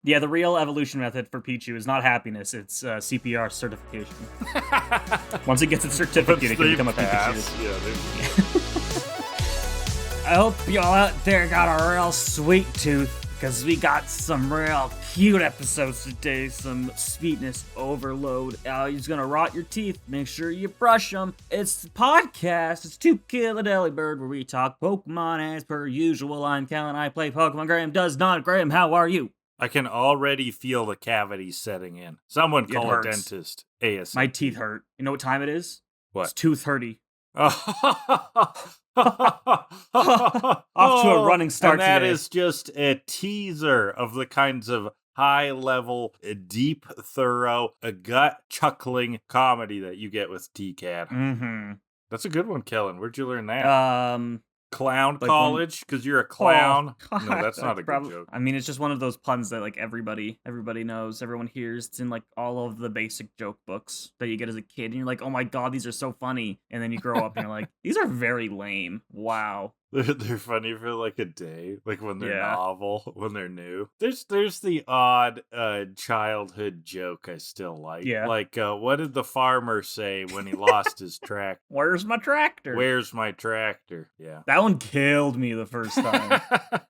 Yeah, the real evolution method for Pichu is not happiness, it's CPR certification. Once it gets its certificate, it can become a Pikachu. I hope y'all out there got a real sweet tooth, because we got some real cute episodes today, some sweetness overload. You're just gonna rot your teeth, make sure you brush them. It's the podcast, it's To Kill A Delibird, where we talk Pokemon as per usual. I'm Kellan, I play Pokemon. Graham does not. Graham, how are you? I can already feel the cavities setting in. Someone call a dentist ASAP. My teeth hurt. You know what time it is? What? It's 2:30. Off to a running start and that today. is just a teaser of the kinds of high-level, deep, thorough, gut-chuckling comedy that you get with TKAD. Mm-hmm. That's a good one, Kellan. Where'd you learn that? Clown like college? Because you're a clown? Oh, no, that's not a good joke. I mean, it's just one of those puns that, like, everybody knows, everyone hears. It's in, like, all of the basic joke books that you get as a kid, and you're like, oh my god, these are so funny. And then you grow up and you're like, these are very lame. Wow. They're funny for like a day, like when they're novel, when they're new. There's the odd childhood joke I still like. Yeah. Like, what did the farmer say when he lost his tractor? Where's my tractor? Where's my tractor? Yeah. That one killed me the first time.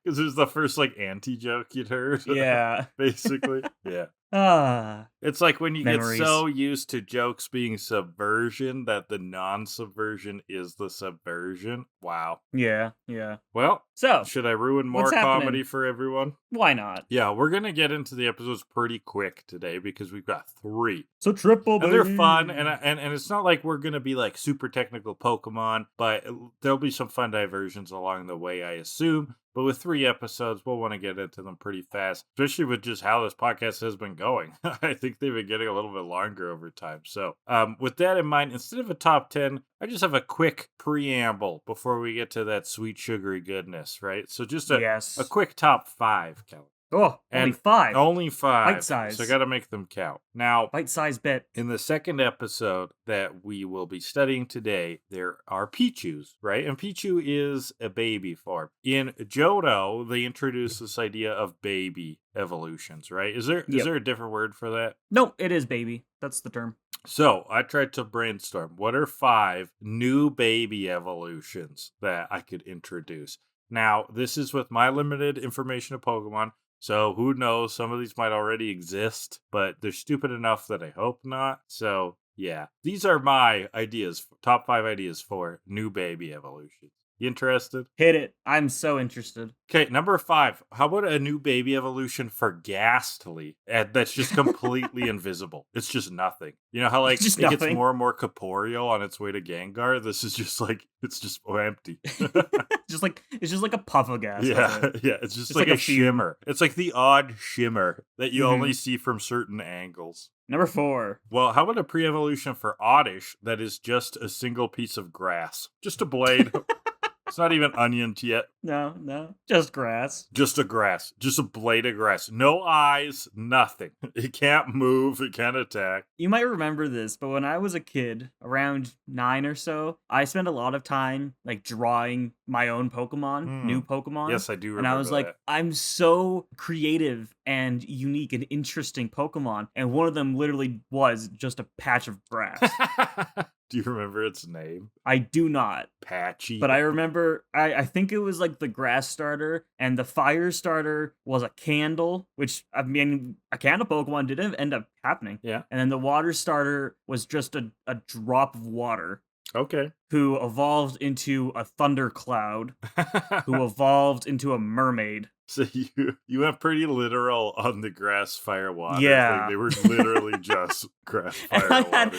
Because it was the first like anti-joke you'd heard. Yeah. Basically. Yeah. It's like when you Memories. get so used to jokes being subversion that the non-subversion is the subversion. Wow. Yeah. Well, so should I ruin more what's comedy happening? for everyone? Why not? Yeah, we're going to get into the episodes pretty quick today because we've got 3. So triple, and they're fun, and it's not like we're going to be like super technical Pokemon, but there'll be some fun diversions along the way, I assume. But with 3 episodes, we'll want to get into them pretty fast, especially with just how this podcast has been going. I think they've been getting a little bit longer over time. So with that in mind, instead of a top 10, I just have a quick preamble before we get to that sweet sugary goodness, right? So just a quick top 5, Kellan. Oh, only 5. Only 5. Bite size. So I got to make them count. Now, bite size bit. In the second episode that we will be studying today, there are Pichus, right? And Pichu is a baby form. In Johto, they introduce this idea of baby evolutions, right? Is there a different word for that? No, it is baby. That's the term. So I tried to brainstorm. What are 5 new baby evolutions that I could introduce? Now, this is with my limited information of Pokemon. So who knows, some of these might already exist, but they're stupid enough that I hope not. So yeah, these are my ideas, top 5 ideas for new baby evolutions. You interested? Hit it. I'm so interested. Okay, number 5. How about a new baby evolution for Ghastly? That's just completely invisible. It's just nothing. You know how like it gets more and more corporeal on its way to Gengar? This is just like, it's just empty. It's just like a puff of gas. Yeah, it's just like a shimmer. It's like the odd shimmer that you only see from certain angles. Number 4. Well, how about a pre-evolution for Oddish that is just a single piece of grass? Just a blade. It's not even onions yet. No. Just grass. Just a grass. Just a blade of grass. No eyes, nothing. It can't move. It can't attack. You might remember this, but when I was a kid, around 9 or so, I spent a lot of time like drawing my own Pokemon, new Pokemon. Yes, I do remember And I was like, I'm so creative and unique and interesting Pokemon. And one of them literally was just a patch of grass. Do you remember its name? I do not. Patchy. But I remember, I think it was like the grass starter, and the fire starter was a candle, which, I mean, a candle Pokemon did end up happening. Yeah. And then the water starter was just a drop of water. Okay. Who evolved into a thundercloud, who evolved into a mermaid. So you went pretty literal on the grass, fire, water. Yeah. They were literally just grass, fire, water.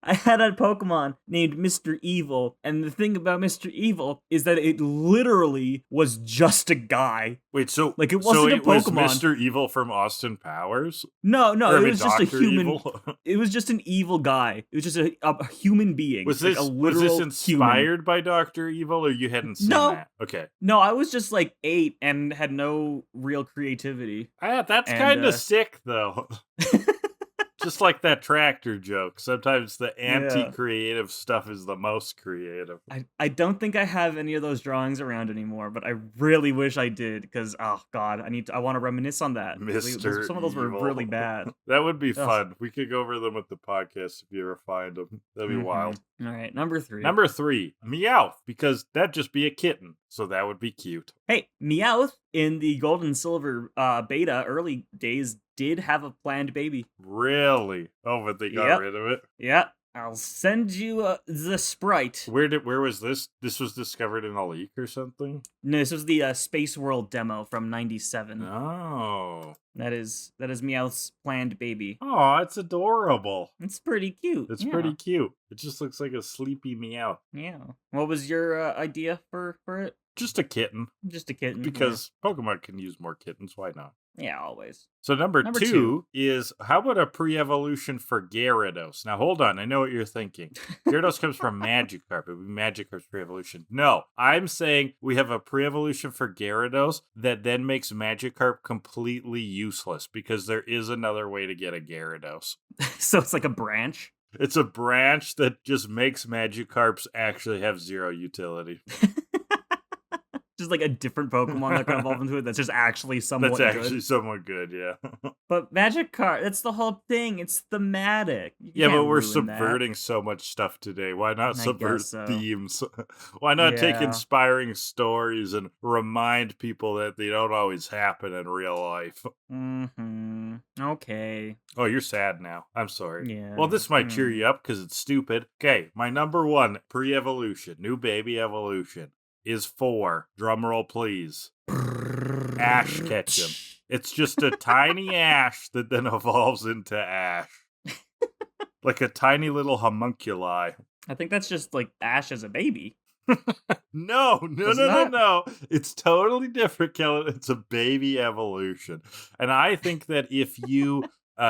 I had a Pokemon named Mr. Evil, and the thing about Mr. Evil is that it literally was just a guy. Wait, so like it wasn't a Pokemon. Was Mr. Evil from Austin Powers? No, it was just Dr. a human. Evil? It was just an evil guy. It was just a human being. Was this inspired by Dr. Evil, or you hadn't seen that? Okay. No, I was just like 8 and had no real creativity. That's kind of sick, though. Just like that tractor joke. Sometimes the Yeah. anti-creative stuff is the most creative. I don't think I have any of those drawings around anymore, but I really wish I did, because oh god, I want to reminisce on that. Mr. Some of those were Evil. really bad. That would be Ugh. fun. We could go over them with the podcast if you ever find them. That'd be wild. All right, number 3. Number 3, Meowth, because that'd just be a kitten, so that would be cute. Hey, Meowth in the Gold and Silver beta early days did have a planned baby. Really? Oh, but they got Yep. rid of it? Yeah, I'll send you the sprite. Where was this? This was discovered in a leak or something? No, this was the Space World demo from '97. Oh. That is Meowth's planned baby. Oh, it's adorable. It's pretty cute. It's yeah. pretty cute. It just looks like a sleepy Meowth. Yeah. What was your idea for it? Just a kitten. Just a kitten. Because Pokemon can use more kittens. Why not? Yeah, always. So number Number two two. is, how about a pre-evolution for Gyarados? Now hold on, I know what you're thinking. Gyarados comes from Magikarp. It would be Magikarp's pre-evolution. No, I'm saying we have a pre-evolution for Gyarados that then makes Magikarp completely useless because there is another way to get a Gyarados. So it's like a branch? It's a branch that just makes Magikarps actually have zero utility. Just like a different Pokemon that can evolve into it that's just actually somewhat That's actually good. somewhat good, yeah. But Magikarp, that's the whole thing. It's thematic. You Yeah, but can't we're ruin that. subverting so much stuff today. Why not I subvert guess so. themes? Why not take Yeah. inspiring stories and remind people that they don't always happen in real life? Mm-hmm. Okay. Oh, you're sad now. I'm sorry. Yeah. Well, this might cheer you up because it's stupid. Okay, my number one pre-evolution, new baby evolution, is for, drumroll please, ashketchum. It's just a tiny ash that then evolves into ash. Like a tiny little homunculi. I think that's just like Ash as a baby. No. Isn't that? No. It's totally different, Kellan. It's a baby evolution. And I think that if you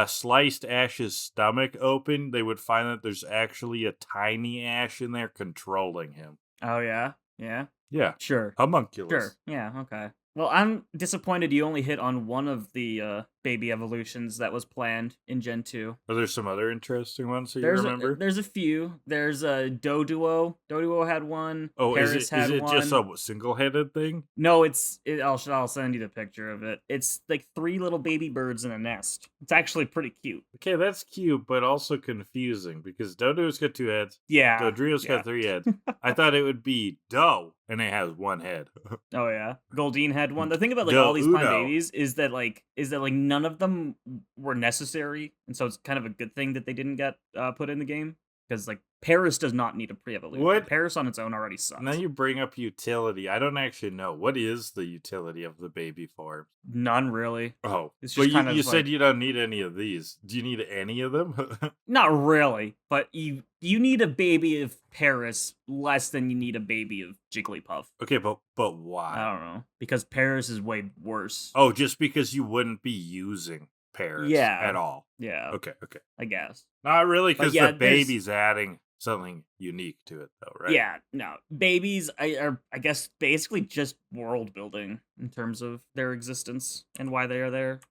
sliced Ash's stomach open, they would find that there's actually a tiny Ash in there controlling him. Oh, yeah? Yeah? Yeah. Sure. Homunculus. Sure. Yeah, okay. Well, I'm disappointed you only hit on one of the baby evolutions that was planned in Gen 2. Are there some other interesting ones that you There's remember? there's a few. There's a Doduo. Doduo had one. Oh, Paris is had it one. just a single-headed thing? No, I'll send you the picture of it. It's like 3 little baby birds in a nest. It's actually pretty cute. Okay, that's cute, but also confusing because Dodo's got 2 heads. Yeah. Dodrio's yeah. got 3 heads. I thought it would be Do, and it has 1 head. Oh yeah. Goldeen had one. The thing about like all these fine Uno. babies is that none of them were necessary, and so it's kind of a good thing that they didn't get put in the game, because like Paris does not need a pre-evolution. What? Paris on its own already sucks. Now you bring up utility. I don't actually know. What is the utility of the baby form? None really. Oh, It's but just kind of you said like- you don't need any of these. Do you need any of them? Not really, but you need a baby of Paris less than you need a baby of Jigglypuff. Okay, but why? I don't know, because Paris is way worse. Oh, just because you wouldn't be using Paris Yeah. at all. Yeah, Okay. I guess. Not really, But because yeah, the baby's adding something unique to it, though, right? Yeah, no. Babies are, I guess, basically just world building in terms of their existence and why they are there.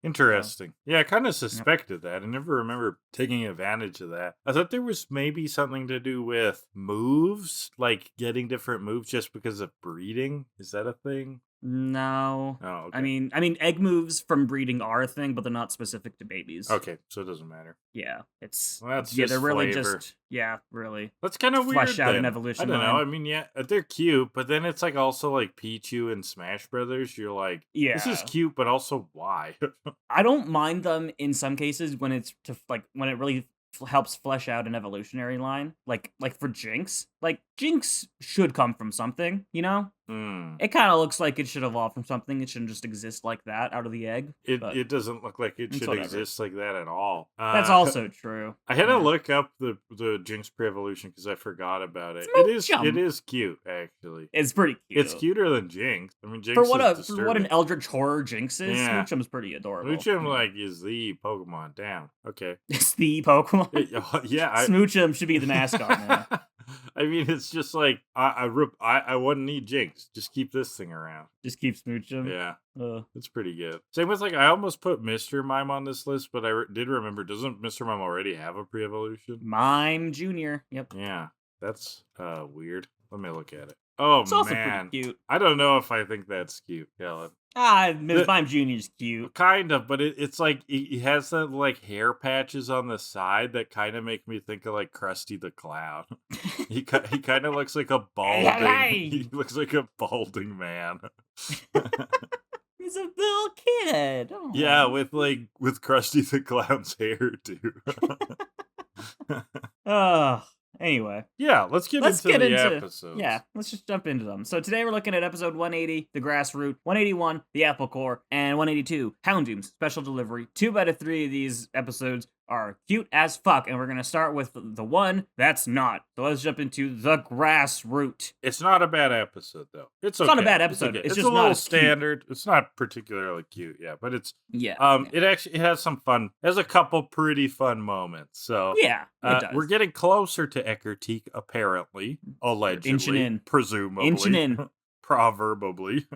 Interesting. Yeah, I kind of suspected that. I never remember taking advantage of that. I thought there was maybe something to do with moves, like getting different moves just because of breeding. Is that a thing? No. Oh, okay. I mean, egg moves from breeding are a thing, but they're not specific to babies. Okay, so it doesn't matter. Yeah, it's Well, that's yeah, just they're really flavor. just really. That's kind of weird. Flesh out an then. evolution I don't know. line. I mean, yeah, they're cute, but then it's like also like Pichu and Smash Brothers. You're like, this is Yeah. cute, but also why? I don't mind them in some cases when it's when it really helps flesh out an evolutionary line, like for Jinx. Like Jinx should come from something, you know. Hmm. It kind of looks like it should evolve from something. It shouldn't just exist like that out of the egg. but It doesn't look like it it's should whatever. exist like that at all. That's also true. I had to Yeah. look up the Jinx pre-evolution because I forgot about it. Smoochum. It is cute, actually. It's pretty cute. It's cuter than Jinx. I mean, Jinx For what is for what an disturbing. eldritch horror Jinx is. Yeah. Smoochum's pretty adorable. Smoochum, like, is the Pokemon. Damn. Okay. It's the Pokemon. Yeah, Smoochum should be the mascot now. I mean, it's just like I wouldn't need Jinx. Just keep this thing around. Just keep smooching. Yeah, it's pretty good. Same with like I almost put Mr. Mime on this list, but I did remember. Doesn't Mr. Mime already have a pre-evolution? Mime Junior. Yep. Yeah, that's weird. Let me look at it. Oh It's also man, pretty cute. I don't know if I think that's cute, Kellan. Mime Junior's cute. Kind of, but it's like he has that like hair patches on the side that kind of make me think of like Krusty the Clown. he kind of looks like a balding. Hey! He looks like a balding man. He's a little kid. Oh. Yeah, with Krusty the Clown's hair too. Anyway. Yeah, let's get into the episodes. Yeah, let's just jump into them. So today we're looking at episode 180, The Grassroot, 181, The Apple Corp, and 182, Houndoom, Special Delivery. 2 out of 3 of these episodes are cute as fuck, and we're going to start with the one that's not. So let's jump into The Grassroot. It's not a bad episode, though. It's okay. Not a bad episode. It's just a little not standard. Cute. It's not particularly cute, yeah, but it's... Yeah. It has some fun. It has a couple pretty fun moments, so... Yeah, it does. We're getting closer to Eckerteak, apparently. Allegedly. Inching in. Presumably. Inching in. Proverbally.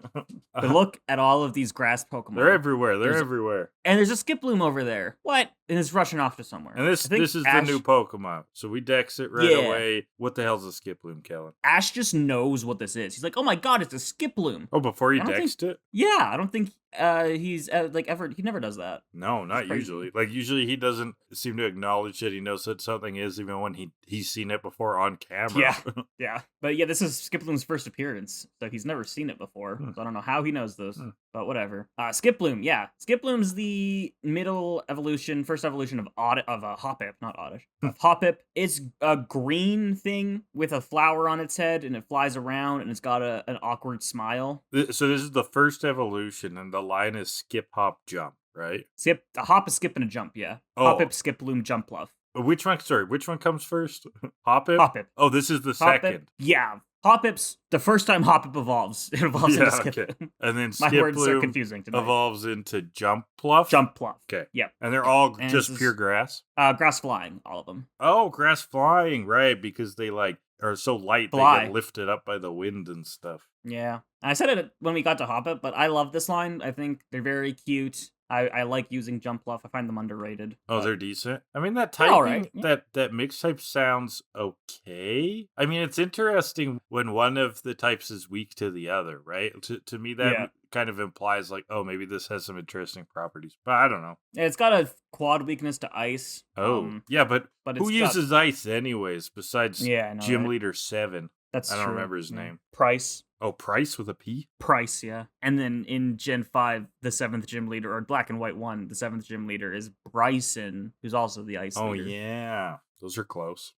But look at all of these grass Pokemon. They're everywhere. They're everywhere. And there's a Skiploom over there. What? And it's rushing off to somewhere. And this is the new Pokemon. So we dex it right away. What the hell's a Skiploom, Kellan? Ash just knows what this is. He's like, oh my god, it's a Skiploom. Oh, before he dexed it? Yeah, I don't think he's he never does that. No, not usually. Like usually he doesn't seem to acknowledge that he knows that something is even when he's seen it before on camera. Yeah. But yeah, this is Skiploom's first appearance. So he's never seen it before. So I don't know how he knows this. But whatever. Skiploom, yeah. Skiploom's the middle evolution, first evolution of Hoppip, not Oddish. Of Hoppip. It's a green thing with a flower on its head, and it flies around, and it's got an awkward smile. So this is the first evolution, and the line is skip, hop, jump, right? A hop, a skip, and a jump, yeah. Oh. Hoppip, Skiploom, Jumpluff. Which one? Sorry, which one comes first? Hoppip? Hoppip. Oh, this is the Hoppip, second. Yeah. Hoppip's the first time Hoppip evolves. It evolves into Skiploom. Okay. And then My words are confusing tonight. evolves into Jumpluff? Jumpluff. Okay. Yep. And they're all just pure grass? Grass flying, all of them. Oh, grass flying, right, because they are so light they get lifted up by the wind and stuff. Yeah. I said it when we got to Hoppip, but I love this line. I think they're very cute. I like using Jumpluff. I find them underrated. Oh, they're decent? I mean, that typing, that mix type sounds okay. I mean, it's interesting when one of the types is weak to the other, right? To me, that kind of implies like, oh, maybe this has some interesting properties. But I don't know. It's got a quad weakness to ice. Oh, yeah, but who uses ice anyways besides Gym Leader 7? I don't remember his name. Price. Oh, Price with a P? Price, yeah. And then in Gen 5, the 7th gym leader, or Black and White 1, the 7th gym leader is Bryson, who's also the ice leader. Oh, yeah. Those are close.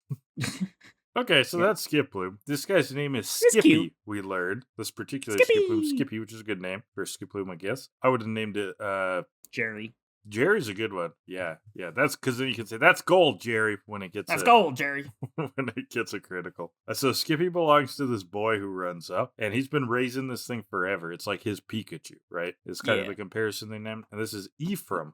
Okay, so that's Skiploom. This guy's name is Skippy, we learned. This particular Skiploom, Skippy, which is a good name for Skiploom, I guess. I would have named it Jerry. Jerry's a good one. Yeah. That's because then you can say that's gold, Jerry, when it gets gold, Jerry. when it gets a critical. So Skippy belongs to this boy who runs up, and he's been raising this thing forever. It's like his Pikachu, right? It's kind of the comparison they named. And this is Ephraim.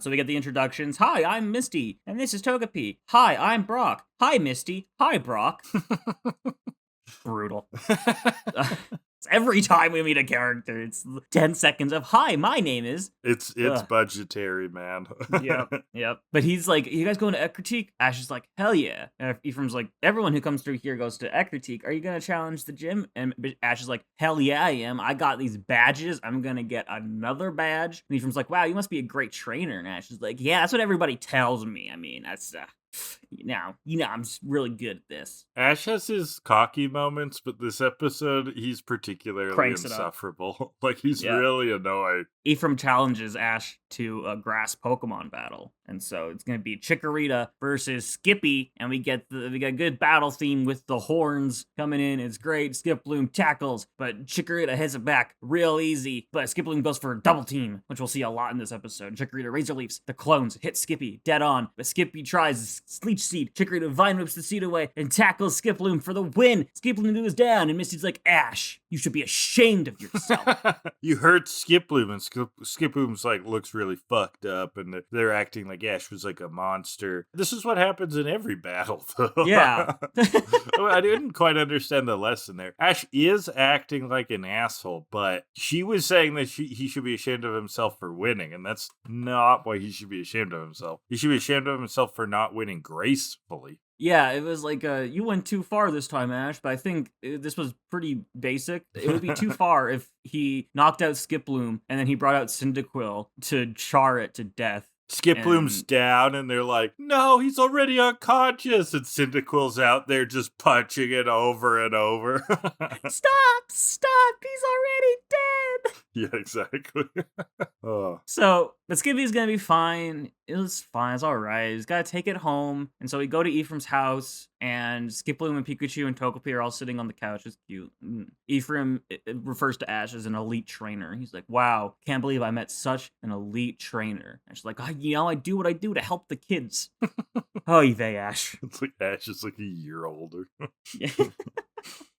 So we get the introductions. Hi, I'm Misty, and this is Togepi. Hi, I'm Brock. Hi, Misty. Hi, Brock. Brutal. Every time we meet a character, it's 10 seconds of, hi, my name is... It's budgetary, man. Yep. But he's like, you guys going to Eckerteak? Ash is like, hell yeah. And Ephraim's like, everyone who comes through here goes to Eckerteak. Are you going to challenge the gym? And Ash is like, hell yeah, I am. I got these badges. I'm going to get another badge. And Ephraim's like, wow, you must be a great trainer. And Ash is like, yeah, that's what everybody tells me. I mean, that's... I'm just really good at this. Ash has his cocky moments, but this episode, he's particularly insufferable. Like, he's really annoyed. Ephraim challenges Ash to a grass Pokemon battle. And so it's going to be Chikorita versus Skippy, and we get a good battle theme with the horns coming in. It's great. Skiploom tackles, but Chikorita hits it back real easy. But Skiploom goes for a double team, which we'll see a lot in this episode. Chikorita Razor Leafs the clones, hit Skippy dead on, but Skippy tries Sleech seed. Chikorita vine whips the seed away and tackles Skiploom for the win. Skiploom goes down, and Misty's like, Ash, you should be ashamed of yourself. You hurt Skiploom, and Skiploom's like looks really fucked up, and they're acting like Ash was like a monster. This is what happens in every battle, though. Yeah. I didn't quite understand the lesson there. Ash is acting like an asshole, but she was saying that he should be ashamed of himself for winning, and that's not why he should be ashamed of himself. He should be ashamed of himself for not winning gracefully. Yeah, it was like, you went too far this time, Ash, but I think this was pretty basic. It would be too far if he knocked out Skiploom and then he brought out Cyndaquil to char it to death. Skiploom's down, and they're like, no, he's already unconscious. And Cyndaquil's out there just punching it over and over. Stop! He's already dead! Yeah, exactly. Oh. So, but Skippy's gonna be fine. It's fine, it's alright. He's gotta take it home. And so we go to Ephraim's house, and Skiploom and Pikachu and Togepi are all sitting on the couch. It's cute. Ephraim refers to Ash as an elite trainer. He's like, wow, can't believe I met such an elite trainer. And she's like, oh, I do what I do to help the kids. Oy vey, Ash. It's like Ash is like a year older. Yeah.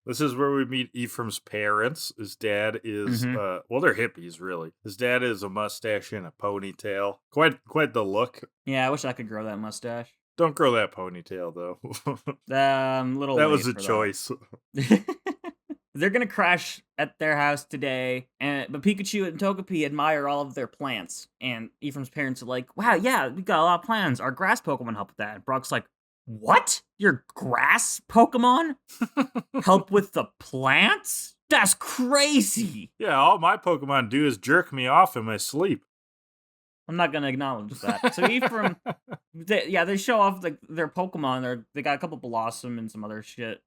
This is where we meet Ephraim's parents. His dad is, well, they're hippies, really. His dad is a mustache and a ponytail. Quite the look. Yeah, I wish I could grow that mustache. Don't grow that ponytail, though. Little that was a choice. They're gonna crash at their house today, but Pikachu and Togepi admire all of their plants. And Ephraim's parents are like, wow, yeah, we got a lot of plans. Our grass Pokemon help with that. And Brock's like, what? Your grass Pokemon help with the plants? That's crazy. Yeah, all my Pokemon do is jerk me off in my sleep. I'm not gonna acknowledge that. So Ephraim, they show off like their Pokemon. They got a couple Blossom and some other shit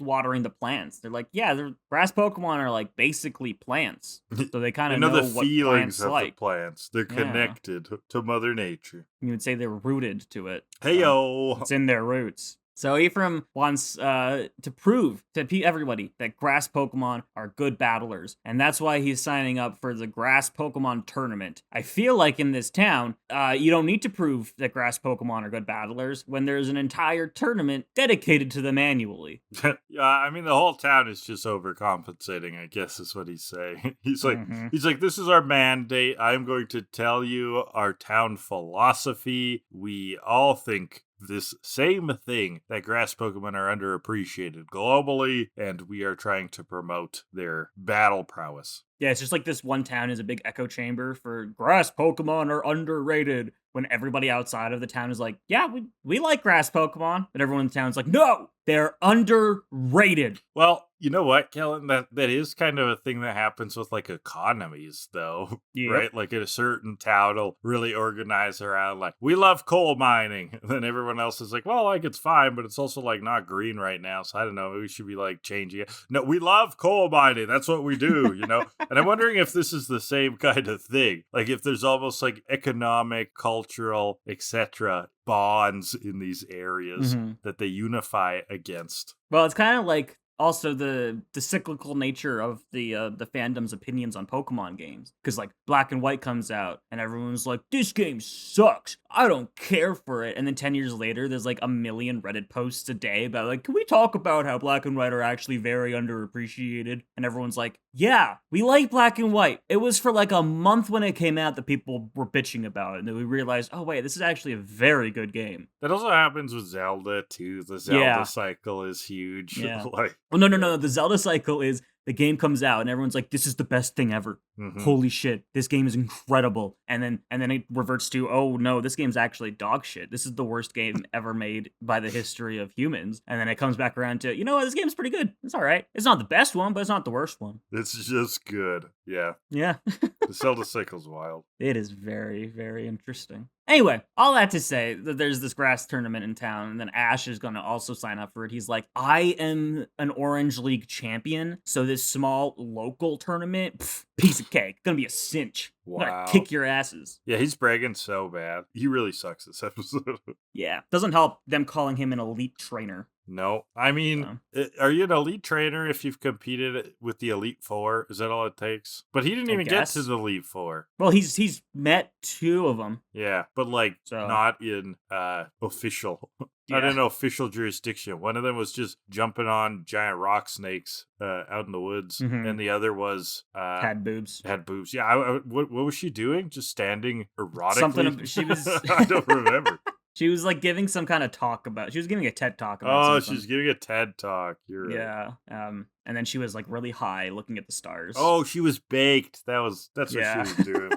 watering the plants. They're like, yeah, their grass Pokemon are like basically plants, so they kind of know the what feelings plants of like. the plants. They're connected to Mother Nature. You would say they're rooted to it. Hey yo, it's in their roots. So Ephraim wants to prove to everybody that grass Pokemon are good battlers, and that's why he's signing up for the grass Pokemon tournament. I feel like in this town, you don't need to prove that grass Pokemon are good battlers when there's an entire tournament dedicated to them annually. Yeah, I mean the whole town is just overcompensating, I guess is what he's saying. He's like, this is our mandate. I'm going to tell you our town philosophy. We all think this same thing, that grass Pokemon are underappreciated globally, and we are trying to promote their battle prowess. Yeah, it's just like this one town is a big echo chamber for grass Pokemon are underrated, when everybody outside of the town is like, yeah, we like grass Pokemon, but everyone in the town's like, no, they're underrated. Well, you know what, Kellan? That is kind of a thing that happens with like economies, though, right? Like in a certain town will really organize around like, we love coal mining. And then everyone else is like, well, like it's fine, but it's also like not green right now. So I don't know, maybe we should be like changing it. No, we love coal mining. That's what we do, you know? And I'm wondering if this is the same kind of thing. Like if there's almost like economic, cultural, etc. bonds in these areas that they unify against. Well, it's kind of like also the cyclical nature of the fandom's opinions on Pokemon games. Because like Black and White comes out and everyone's like, this game sucks. I don't care for it. And then 10 years later, there's like a million Reddit posts a day about like, can we talk about how Black and White are actually very underappreciated? And everyone's like, yeah, we like Black and White. It was for like a month when it came out that people were bitching about it. And then we realized, oh wait, this is actually a very good game. That also happens with Zelda too. The Zelda cycle is huge. Yeah. Like, well, no. The Zelda cycle is the game comes out and everyone's like, this is the best thing ever. Holy shit, this game is incredible. And then it reverts to, oh no, this game's actually dog shit. This is the worst game ever made by the history of humans. And then it comes back around to, you know what, this game's pretty good. It's all right. It's not the best one, but it's not the worst one. It's just good. Yeah. Yeah. The Zelda cycle's wild. It is very, very interesting. Anyway, all that to say that there's this grass tournament in town, and then Ash is going to also sign up for it. He's like, I am an Orange League champion, so this small local tournament, piece of cake. Gonna be a cinch. Wow. I'm gonna kick your asses. Yeah, he's bragging so bad. He really sucks this episode. Yeah. Doesn't help them calling him an elite trainer. No. I mean, are you an elite trainer if you've competed with the Elite Four? Is that all it takes? But he didn't I even guess. get to the Elite Four. Well, he's met 2 of them. Yeah, but like not in official. I don't know, official jurisdiction. One of them was just jumping on giant rock snakes out in the woods, and the other was had boobs. Had boobs. Yeah. What was she doing? Just standing erotically. Something. She was. I don't remember. She was like giving some kind of talk about. She was giving a TED talk about. Oh, something. she's giving a TED talk. You're right. Yeah. And then she was like really high, looking at the stars. Oh, she was baked. That's what she was doing.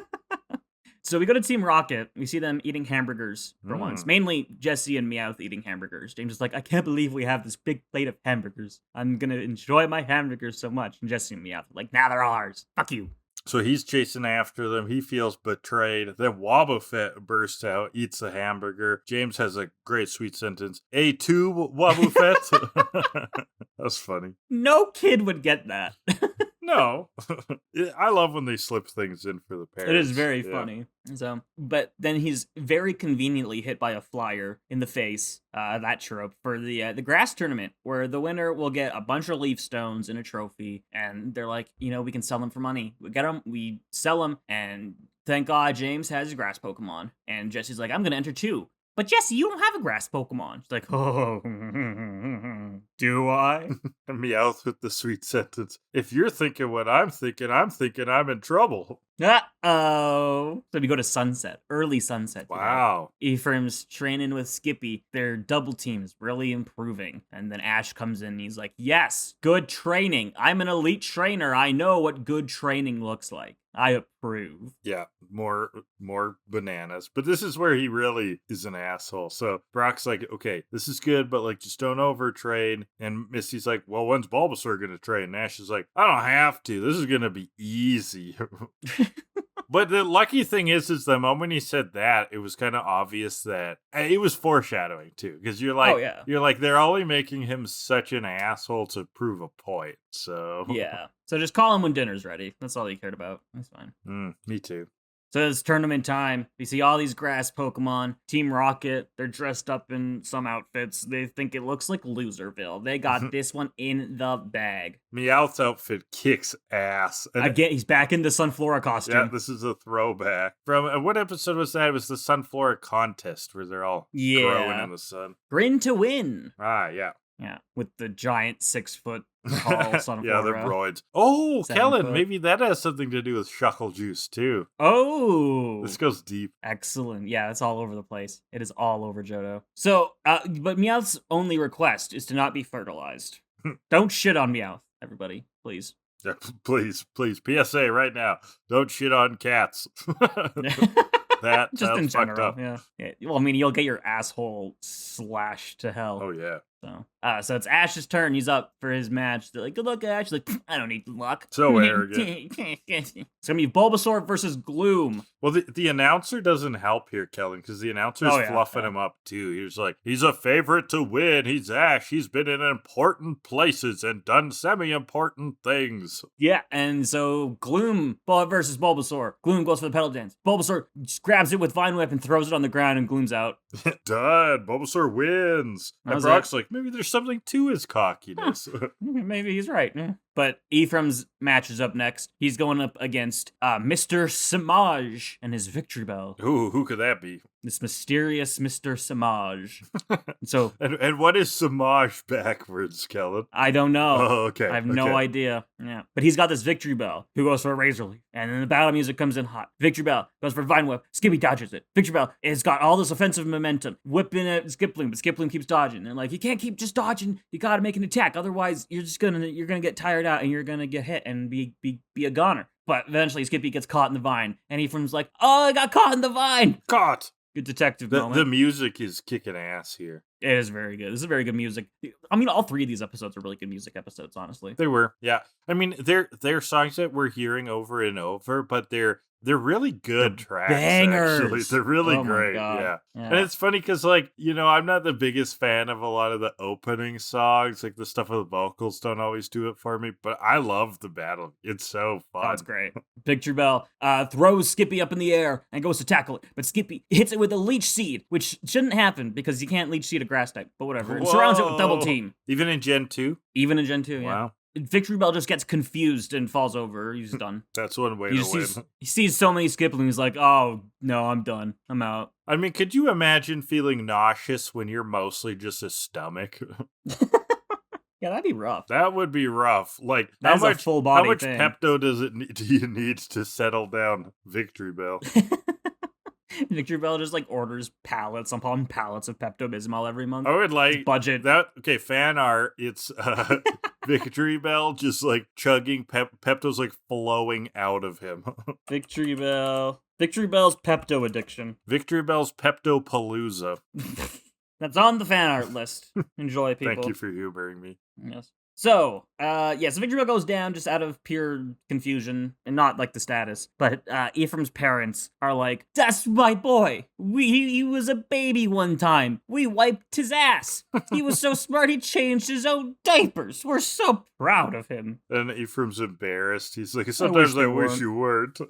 So we go to Team Rocket. We see them eating hamburgers for once. Mainly Jesse and Meowth eating hamburgers. James is like, I can't believe we have this big plate of hamburgers. I'm going to enjoy my hamburgers so much. And Jesse and Meowth are like, nah, they're ours. Fuck you. So he's chasing after them. He feels betrayed. Then Wobbuffet bursts out, eats a hamburger. James has a great sweet sentence. A2 Wobbuffet. That's funny. No kid would get that. No. I love when they slip things in for the parents. It is very funny. So, but then he's very conveniently hit by a flyer in the face, that trope, for the grass tournament, where the winner will get a bunch of leaf stones and a trophy, and they're like, we can sell them for money. We get them, we sell them, and thank God James has grass Pokemon. And Jesse's like, I'm going to enter 2. But Jesse, you don't have a grass Pokemon. She's like, oh, do I? Meowth with the sweet sentence. If you're thinking what I'm thinking I'm in trouble. Uh-oh. So we go to sunset, early sunset. Wow. Ephraim's training with Skippy. Their double team is really improving. And then Ash comes in and he's like, yes, good training. I'm an elite trainer. I know what good training looks like. I approve. Yeah, more bananas. But this is where he really is an asshole. So Brock's like, okay, this is good, but like just don't overtrain. And Misty's like, well, when's Bulbasaur gonna train? And Ash is like, I don't have to. This is gonna be easy. But the lucky thing is the moment he said that, it was kind of obvious that it was foreshadowing too, because you're like, they're only making him such an asshole to prove a point. So yeah, so just call him when dinner's ready. That's all he cared about. That's fine. Me too. So it's tournament time. We see all these grass Pokemon. Team Rocket, they're dressed up in some outfits. They think it looks like Loserville. They got this one in the bag. Meowth's outfit kicks ass. Again, he's back in the Sunflora costume. Yeah, this is a throwback. From what episode was that? It was the Sunflora contest where they're all growing in the sun. Grin to win. Ah, yeah. Yeah, with the giant 6-foot tall Sunflora. Yeah, they're broids. Oh, Kellan, maybe that has something to do with Shuckle Juice, too. Oh! This goes deep. Excellent. Yeah, it's all over the place. It is all over Johto. So, but Meowth's only request is to not be fertilized. Don't shit on Meowth, everybody, please. Yeah, please. PSA right now. Don't shit on cats. That just in fucked general, up. Yeah. Well, I mean, you'll get your asshole slashed to hell. Oh, yeah. So it's Ash's turn. He's up for his match. They're like, good luck, Ash. He's like, I don't need luck. So arrogant. It's gonna be Bulbasaur versus Gloom. Well, the announcer doesn't help here, Kellan, because the announcer's fluffing him up, too. He was like, he's a favorite to win. He's Ash. He's been in important places and done semi-important things. Yeah, and so Gloom versus Bulbasaur. Gloom goes for the pedal dance. Bulbasaur grabs it with Vine Whip and throws it on the ground, and Gloom's out. Done. Bulbasaur wins. And Brock's like, maybe there's something to his cockiness. Maybe he's right. But Ephraim's match is up next. He's going up against Mr. Samaj and his victory bell. Ooh, who could that be? This mysterious Mr. Samaj. So, and what is Samaj backwards, Kellan? I don't know. Oh, okay. I have no idea. Yeah, but he's got this victory bell. Who goes for a razor leaf, and then the battle music comes in hot. Victory bell goes for Vine Whip. Skippy dodges it. Victory bell has got all this offensive momentum, whipping at Skiploom, but Skiploom keeps dodging. And like, you can't keep just dodging. You got to make an attack, otherwise you're gonna get tired out and you're gonna get hit and be a goner. But eventually Skippy gets caught in the vine, and Ephraim's like, oh, I got caught in the vine. Caught. Good detective moment. The music is kicking ass here. It is very good. This is very good music. I mean, all 3 of these episodes are really good music episodes, honestly. They were, yeah. I mean, they're songs that we're hearing over and over, but they're They're really good tracks, bangers. actually. They're really Oh my great, God. yeah. Yeah. And it's funny because, like, I'm not the biggest fan of a lot of the opening songs. Like, the stuff with the vocals don't always do it for me, but I love the battle. It's so fun. That's great. Victory Bell throws Skippy up in the air and goes to tackle it, but Skippy hits it with a leech seed, which shouldn't happen because you can't leech seed a grass type, but whatever. And surrounds it with double team. Even in Gen 2? Even in Gen 2, yeah. Wow. Victory Bell just gets confused and falls over. He's done. That's one way to win. He sees so many Skiploom, he's like, oh, no, I'm done. I'm out. I mean, could you imagine feeling nauseous when you're mostly just a stomach? Yeah, that'd be rough. That would be rough. Like, That's a full body how much thing. Pepto do you need to settle down Victory Bell? Victory Bell just like orders pallets upon pallets of Pepto-Bismol every month. I would like budget that. Okay, fan art. It's Victory Bell just like chugging Pepto's like flowing out of him. Victory Bell's Pepto addiction. Victory Bell's Pepto-palooza. That's on the fan art list. Enjoy, people. Thank you for humoring me. Yes. So, so Victory Bell goes down just out of pure confusion, and not like the status, but Ephraim's parents are like, that's my boy. He was a baby one time. We wiped his ass. He was so smart he changed his own diapers. We're so proud of him. And Ephraim's embarrassed. He's like, sometimes I wish you weren't.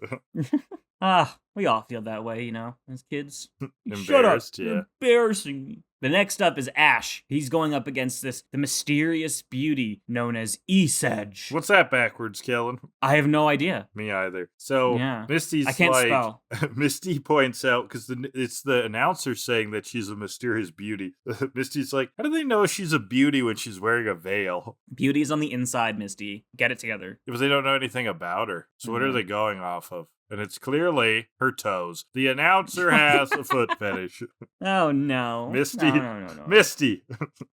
We all feel that way, as kids. Embarrassed, Shut up. yeah. Embarrassing me. The next up is Ash. He's going up against the mysterious beauty known as Esedge. What's that backwards, Kellan? I have no idea. Me either. So, yeah. Misty's I can't spell. Misty points out, because it's the announcer saying that she's a mysterious beauty. Misty's like, how do they know she's a beauty when she's wearing a veil? Beauty's on the inside, Misty. Get it together. Because they don't know anything about her. So what are they going off of? And it's clearly her toes. The announcer has a foot fetish. Oh, no. Misty, No. Misty,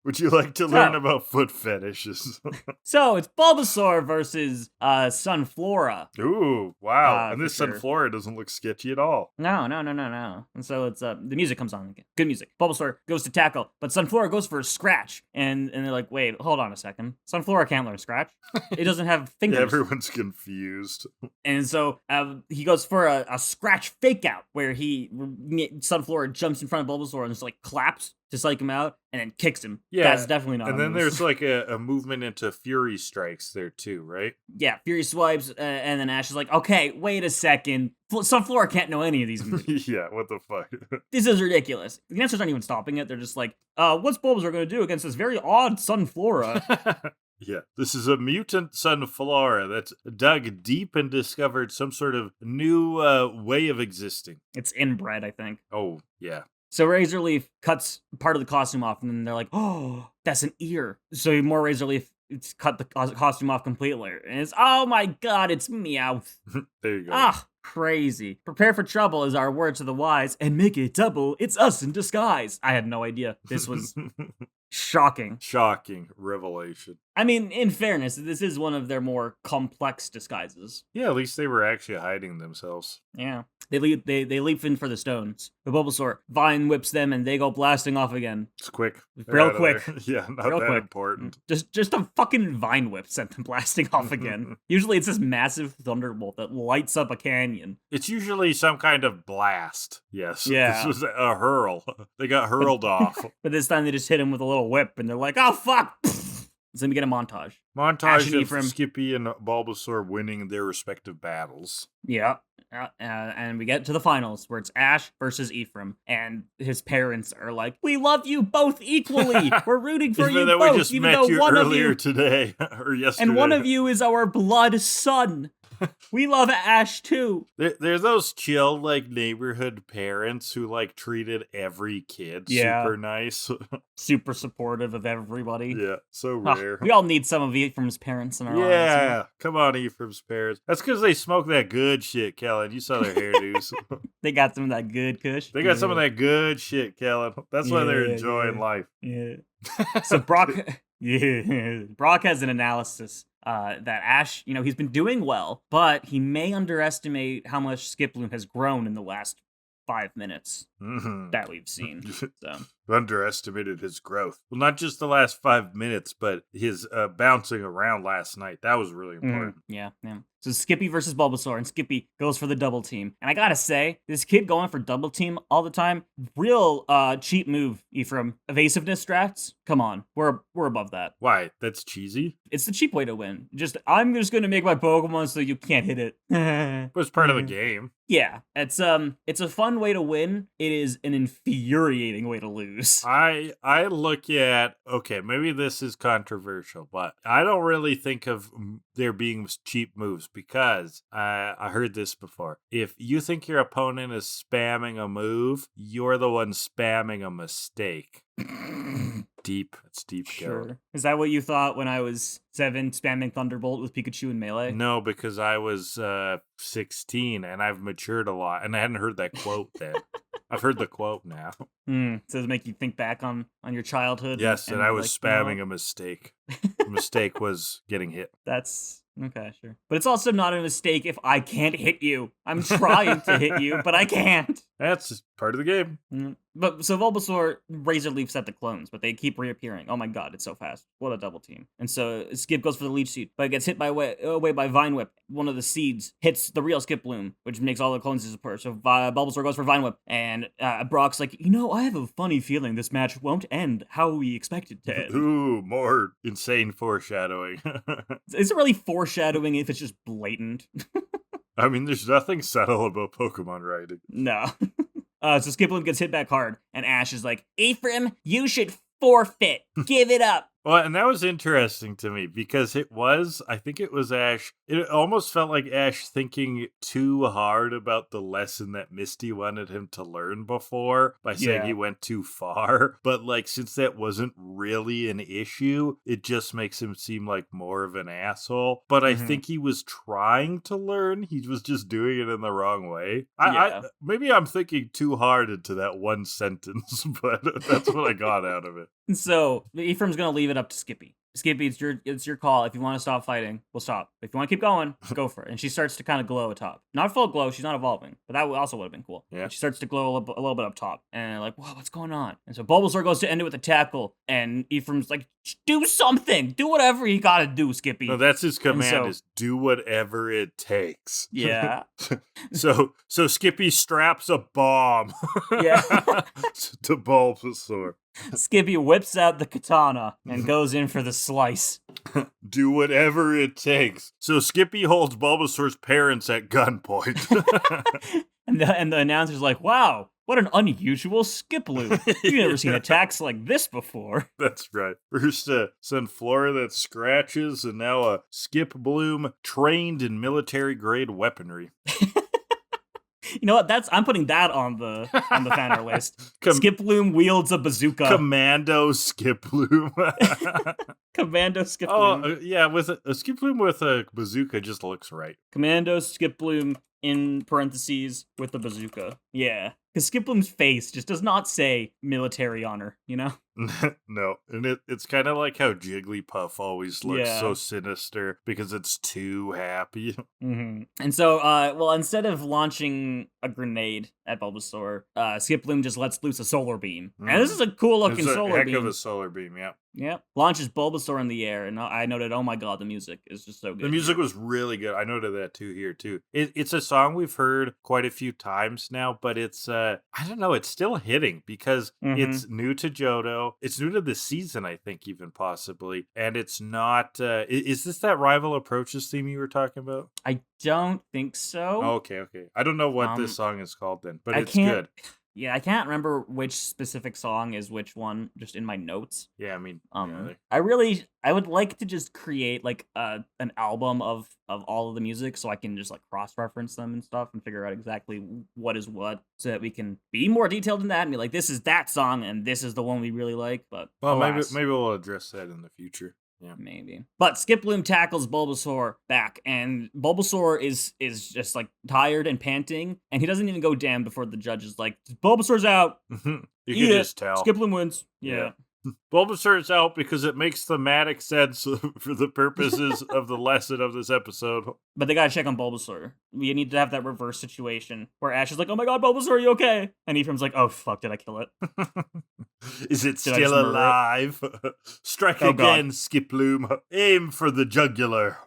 would you like to learn about foot fetishes? So, it's Bulbasaur versus Sunflora. Ooh, wow. And this sure. Sunflora doesn't look sketchy at all. No. And so it's, the music comes on again. Good music. Bulbasaur goes to tackle, but Sunflora goes for a scratch. And they're like, wait, hold on a second. Sunflora can't learn scratch. It doesn't have fingers. Yeah, everyone's confused. And so he goes for a scratch fake out where Sunflora jumps in front of Bulbasaur and just like claps to psych him out and then kicks him. Yeah. That's definitely not. And then there's like a movement into Fury Strikes there too, right? Yeah, Fury Swipes, and then Ash is like, okay, wait a second. Sunflora can't know any of these moves. Yeah, what the fuck? This is ridiculous. The answers aren't even stopping it. They're just like, what's Bulbasaur going to do against this very odd Sunflora? Yeah, this is a mutant Sunflora that's dug deep and discovered some sort of new way of existing. It's inbred, I think. Oh, yeah. So Razorleaf cuts part of the costume off, and then they're like, oh, that's an ear. So more Razorleaf cut the costume off completely. And it's, oh my god, it's Meowth. There you go. Crazy. Prepare for trouble is our word to the wise, and make it double, it's us in disguise. I had no idea. This was shocking. Shocking revelation. I mean, in fairness, this is one of their more complex disguises. Yeah, at least they were actually hiding themselves. Yeah. They leap in for the stones. The Bulbasaur vine whips them and they go blasting off again. It's quick. Real quick. Yeah, not Real that quick. important. Just a fucking vine whip sent them blasting off again. Usually it's this massive thunderbolt that lights up a canyon. It's usually some kind of blast. Yes. Yeah. This was a hurl. They got hurled off. But this time they just hit him with a little whip and they're like, oh fuck! So then we get a montage. Montage Ephraim. of Skippy and Bulbasaur winning their respective battles. Yeah. And we get to the finals where it's Ash versus Ephraim, and his parents are like, "We love you both equally. We're rooting for you both, we just even met though you one earlier of you today or yesterday, and one of you is our blood son. We love Ash too." There's those chill like neighborhood parents who like treated every kid super nice, super supportive of everybody. Yeah, so rare. We all need some of Ephraim's parents in our lives. Yeah, come on, Ephraim's parents. That's because they smoke that good shit, Kellan. You saw their hairdos. They got some of that good kush. They got some of that good shit, Kellan. That's why they're enjoying life. Yeah. So Brock has an analysis that Ash, he's been doing well, but he may underestimate how much Skiploom has grown in the last 5 minutes that we've seen. So underestimated his growth. Well, not just the last 5 minutes, but his bouncing around last night. That was really important. Yeah. So Skippy versus Bulbasaur, and Skippy goes for the double team. And I gotta say, this kid going for double team all the time, real cheap move, Ephraim. Evasiveness strats? Come on, we're above that. Why? That's cheesy? It's the cheap way to win. I'm just gonna make my Pokemon so you can't hit it. It was part of the game. Yeah, it's a fun way to win. It is an infuriating way to lose. I look at, okay, maybe this is controversial, but I don't really think of there being cheap moves because I heard this before. If you think your opponent is spamming a move, you're the one spamming a mistake. It's deep. Sure. Is that what you thought when I was 7 spamming Thunderbolt with Pikachu in Melee? No, because I was 16 and I've matured a lot, and I hadn't heard that quote then. I've heard the quote now. So does it make you think back on your childhood? Yes, and I was spamming a mistake. The mistake was getting hit. That's okay, sure. But it's also not a mistake if I can't hit you. I'm trying to hit you, but I can't. That's part of the game. But so Bulbasaur Razor Leafs at the clones, but they keep reappearing. Oh my god, it's so fast. What a double team. And so Skip goes for the Leech Seed, but it gets hit away by Vine Whip. One of the seeds hits the real Skiploom, which makes all the clones disappear. So Bulbasaur goes for Vine Whip, and Brock's like, I have a funny feeling this match won't end how we expected to end. Ooh, more insane foreshadowing. Is it really foreshadowing if it's just blatant? I mean, there's nothing subtle about Pokemon writing. No. So Skiploom gets hit back hard, and Ash is like, Ephraim, you should forfeit. Give it up. Well, and that was interesting to me because I think it was Ash. It almost felt like Ash thinking too hard about the lesson that Misty wanted him to learn before by saying he went too far. But since that wasn't really an issue, it just makes him seem like more of an asshole. But I think he was trying to learn. He was just doing it in the wrong way. Maybe I'm thinking too hard into that one sentence, but that's what I got out of it. So Ephraim's gonna leave it up to Skippy. Skippy, it's your call. If you want to stop fighting, we'll stop. If you want to keep going, go for it. And she starts to kind of glow atop. Not full glow, she's not evolving, but that also would have been cool. Yeah. But she starts to glow a little bit up top, and whoa, what's going on? And so Bulbasaur goes to end it with a tackle, and Ephraim's like, do something, do whatever you gotta do, Skippy. No, that's his command: is do whatever it takes. Yeah. So Skippy straps a bomb. Yeah. To Bulbasaur. Skippy whips out the katana and goes in for the slice. Do whatever it takes. So Skippy holds Bulbasaur's parents at gunpoint. and the announcer's like, wow, what an unusual Skiploom. You've never seen attacks like this before. That's right. First Sunflora that scratches, and now a Skiploom trained in military-grade weaponry. You know what? I'm putting that on the fan art list. Skiploom wields a bazooka. Commando Skiploom. Commando Skiploom. Oh, yeah, with a Skiploom with a bazooka just looks right. Commando Skiploom in parentheses with a bazooka. Yeah. Because Skiploom's face just does not say military honor, No, and it's kind of like how Jigglypuff always looks so sinister because it's too happy. Mm-hmm. And so, instead of launching a grenade at Bulbasaur, Skiploom just lets loose a solar beam. And this is a cool looking solar beam. Heck of a solar beam, yeah. Yep. Launches Bulbasaur in the air, and I noted, oh my god, the music is just so good. The music was really good. I noted that here too. It's a song we've heard quite a few times now, but it's I don't know, it's still hitting because it's new to Johto. It's new to the season, I think, even possibly. And it's not is this that Rival Approaches theme you were talking about? I don't think so. Okay. I don't know what this song is called then, but it's good. Yeah, I can't remember which specific song is which one, just in my notes. Yeah, I mean, I would like to just create an album of all of the music so I can just cross-reference them and stuff and figure out exactly what is what so that we can be more detailed in that and be like, this is that song and this is the one we really like. But maybe we'll address that in the future. Yeah, maybe. But Skiploom tackles Bulbasaur back, and Bulbasaur is just tired and panting, and he doesn't even go down before the judge is like, Bulbasaur's out. You can just tell. Skiploom wins. Yeah. Bulbasaur is out because it makes thematic sense for the purposes of the lesson of this episode. But they gotta check on Bulbasaur. We need to have that reverse situation where Ash is like, "Oh my god, Bulbasaur, are you okay?" And Ephraim's like, "Oh fuck, did I kill it? Is it Did I just still murder it?" alive? Strike Oh, again, Skiploom. Aim for the jugular.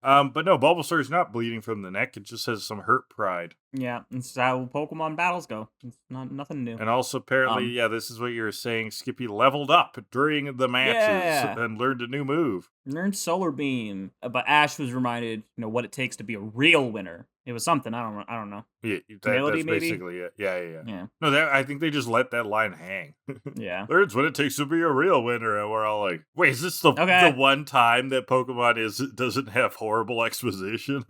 But no, Bulbasaur is not bleeding from the neck. It just has some hurt pride. Yeah, it's how Pokemon battles go. It's nothing new. And also, apparently, this is what you were saying. Skippy leveled up during the matches and learned a new move. Learned Solar Beam, but Ash was reminded, what it takes to be a real winner. It was something. I don't know. Yeah, Humility, that's maybe? basically it. Yeah. Yeah. No, I think they just let that line hang. Yeah. Learns what it takes to be a real winner, and we're all like, "Wait, is this the one time that Pokemon doesn't have horrible exposition?"